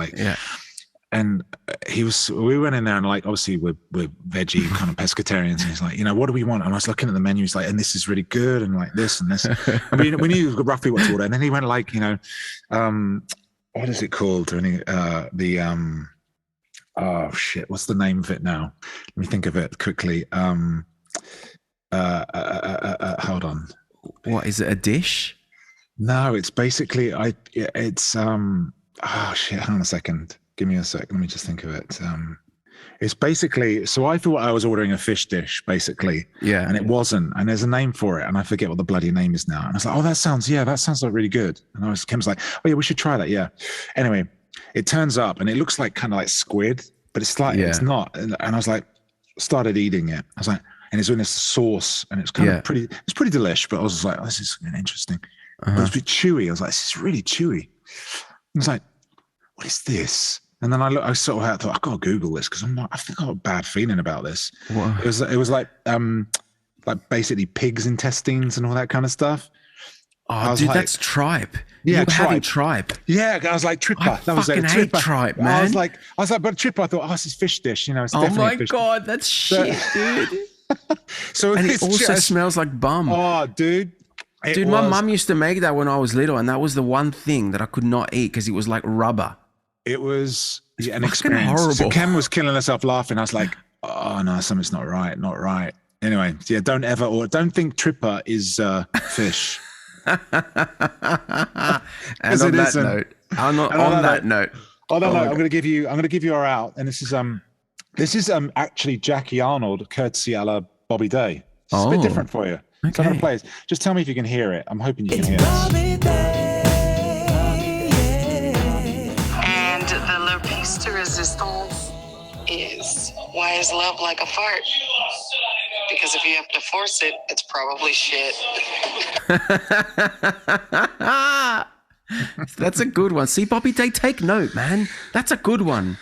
[SPEAKER 2] and we went in there, and obviously we're veggie kind of pescatarians, and he's like, what do we want? And I was looking at the menu, he's like, and this is really good, and this and this. I mean, we knew roughly what to order, and then he went what is it called? Oh shit! What's the name of it now? Let me think of it quickly. Hold on.
[SPEAKER 1] What is it? A dish?
[SPEAKER 2] No, it's basically it's oh shit! Hang on a second. Give me a sec. Let me just think of it. It's basically, so I thought I was ordering a fish dish, basically.
[SPEAKER 1] Yeah.
[SPEAKER 2] And it wasn't. And there's a name for it, and I forget what the bloody name is now. And I was like, oh, that sounds like really good. And Kim's like, oh yeah, we should try that. Yeah. Anyway, it turns up, and it looks kind of like squid, but it's it's not. And I was like, started eating it. I was like, and it's in this sauce, and it's kind of it's pretty delish, but I was just like, oh, this is interesting. It was a bit chewy. I was like, this is really chewy. I was like, what is this? And then I sort of thought, I've got to Google this, because I think I got a bad feeling about this.
[SPEAKER 1] What?
[SPEAKER 2] It was like like basically pigs' intestines and all that kind of stuff.
[SPEAKER 1] Oh, dude,
[SPEAKER 2] like,
[SPEAKER 1] that's tripe.
[SPEAKER 2] Yeah,
[SPEAKER 1] you were having tripe.
[SPEAKER 2] Yeah, I was like Tripper.
[SPEAKER 1] I fucking hate tripe, man.
[SPEAKER 2] I was like, but Tripper. I thought, oh, this is fish dish. You know, it's
[SPEAKER 1] Oh
[SPEAKER 2] definitely
[SPEAKER 1] my
[SPEAKER 2] a fish
[SPEAKER 1] god, that's shit, dude.
[SPEAKER 2] So
[SPEAKER 1] And it
[SPEAKER 2] it's
[SPEAKER 1] also
[SPEAKER 2] just,
[SPEAKER 1] smells like bum.
[SPEAKER 2] oh, dude.
[SPEAKER 1] Dude, my mum used to make that when I was little, and that was the one thing that I could not eat because it was like rubber.
[SPEAKER 2] It was an
[SPEAKER 1] fucking
[SPEAKER 2] experience.
[SPEAKER 1] horrible.
[SPEAKER 2] So Ken was killing herself laughing. I was like, oh no, something's not right. Anyway, yeah, don't think Tripper is fish.
[SPEAKER 1] And on that note, I'm gonna give you our out, and this is actually Jackie Arnold, courtesy a la Bobby Day. It's a bit different for you. Okay. So I'm gonna play it. Just tell me if you can hear it. I'm hoping you can hear it.
[SPEAKER 4] And the le piece de resistance is, why is love like a fart? Because if you have to force it, it's probably shit.
[SPEAKER 1] That's a good one. See, Bobby Day, take note, man. That's a good one.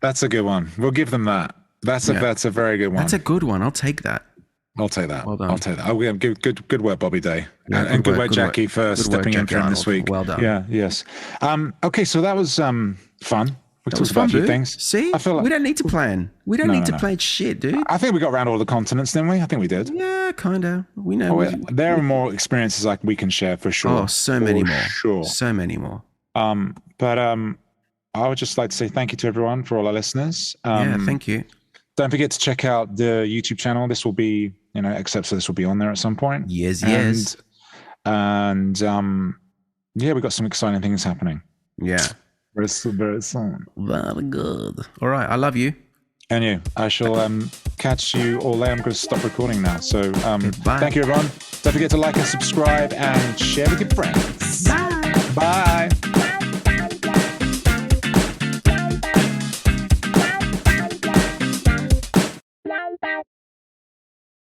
[SPEAKER 2] That's a good one. We'll give them that. That's a very good one.
[SPEAKER 1] That's a good one. I'll take that.
[SPEAKER 2] I'll take that.
[SPEAKER 1] Well done.
[SPEAKER 2] I'll take that. Oh, yeah, good work, Bobby Day.
[SPEAKER 1] Yeah,
[SPEAKER 2] and good work, Jackie, for stepping in for him this week.
[SPEAKER 1] Well done.
[SPEAKER 2] Yeah, yes. Okay, so that was fun. We talked about a few things.
[SPEAKER 1] See,
[SPEAKER 2] I feel like,
[SPEAKER 1] we don't need to plan. We don't need to plan shit, dude.
[SPEAKER 2] I think we got around all the continents, didn't we? I think we did.
[SPEAKER 1] Yeah, kind of. We know.
[SPEAKER 2] There are more experiences like we can share for sure.
[SPEAKER 1] Oh, so many more.
[SPEAKER 2] Sure.
[SPEAKER 1] So many more.
[SPEAKER 2] But I would just like to say thank you to everyone, for all our listeners.
[SPEAKER 1] Yeah, thank you.
[SPEAKER 2] Don't forget to check out the YouTube channel. This will be, excerpts of this will be on there at some point.
[SPEAKER 1] Yes.
[SPEAKER 2] And yeah, we've got some exciting things happening.
[SPEAKER 1] Yeah.
[SPEAKER 2] Very soon.
[SPEAKER 1] Very good. All right. I love you.
[SPEAKER 2] And you. I shall catch you all later. I'm going to stop recording now. So thank you, everyone. Don't forget to like and subscribe and share with your friends.
[SPEAKER 1] Bye.
[SPEAKER 2] Bye.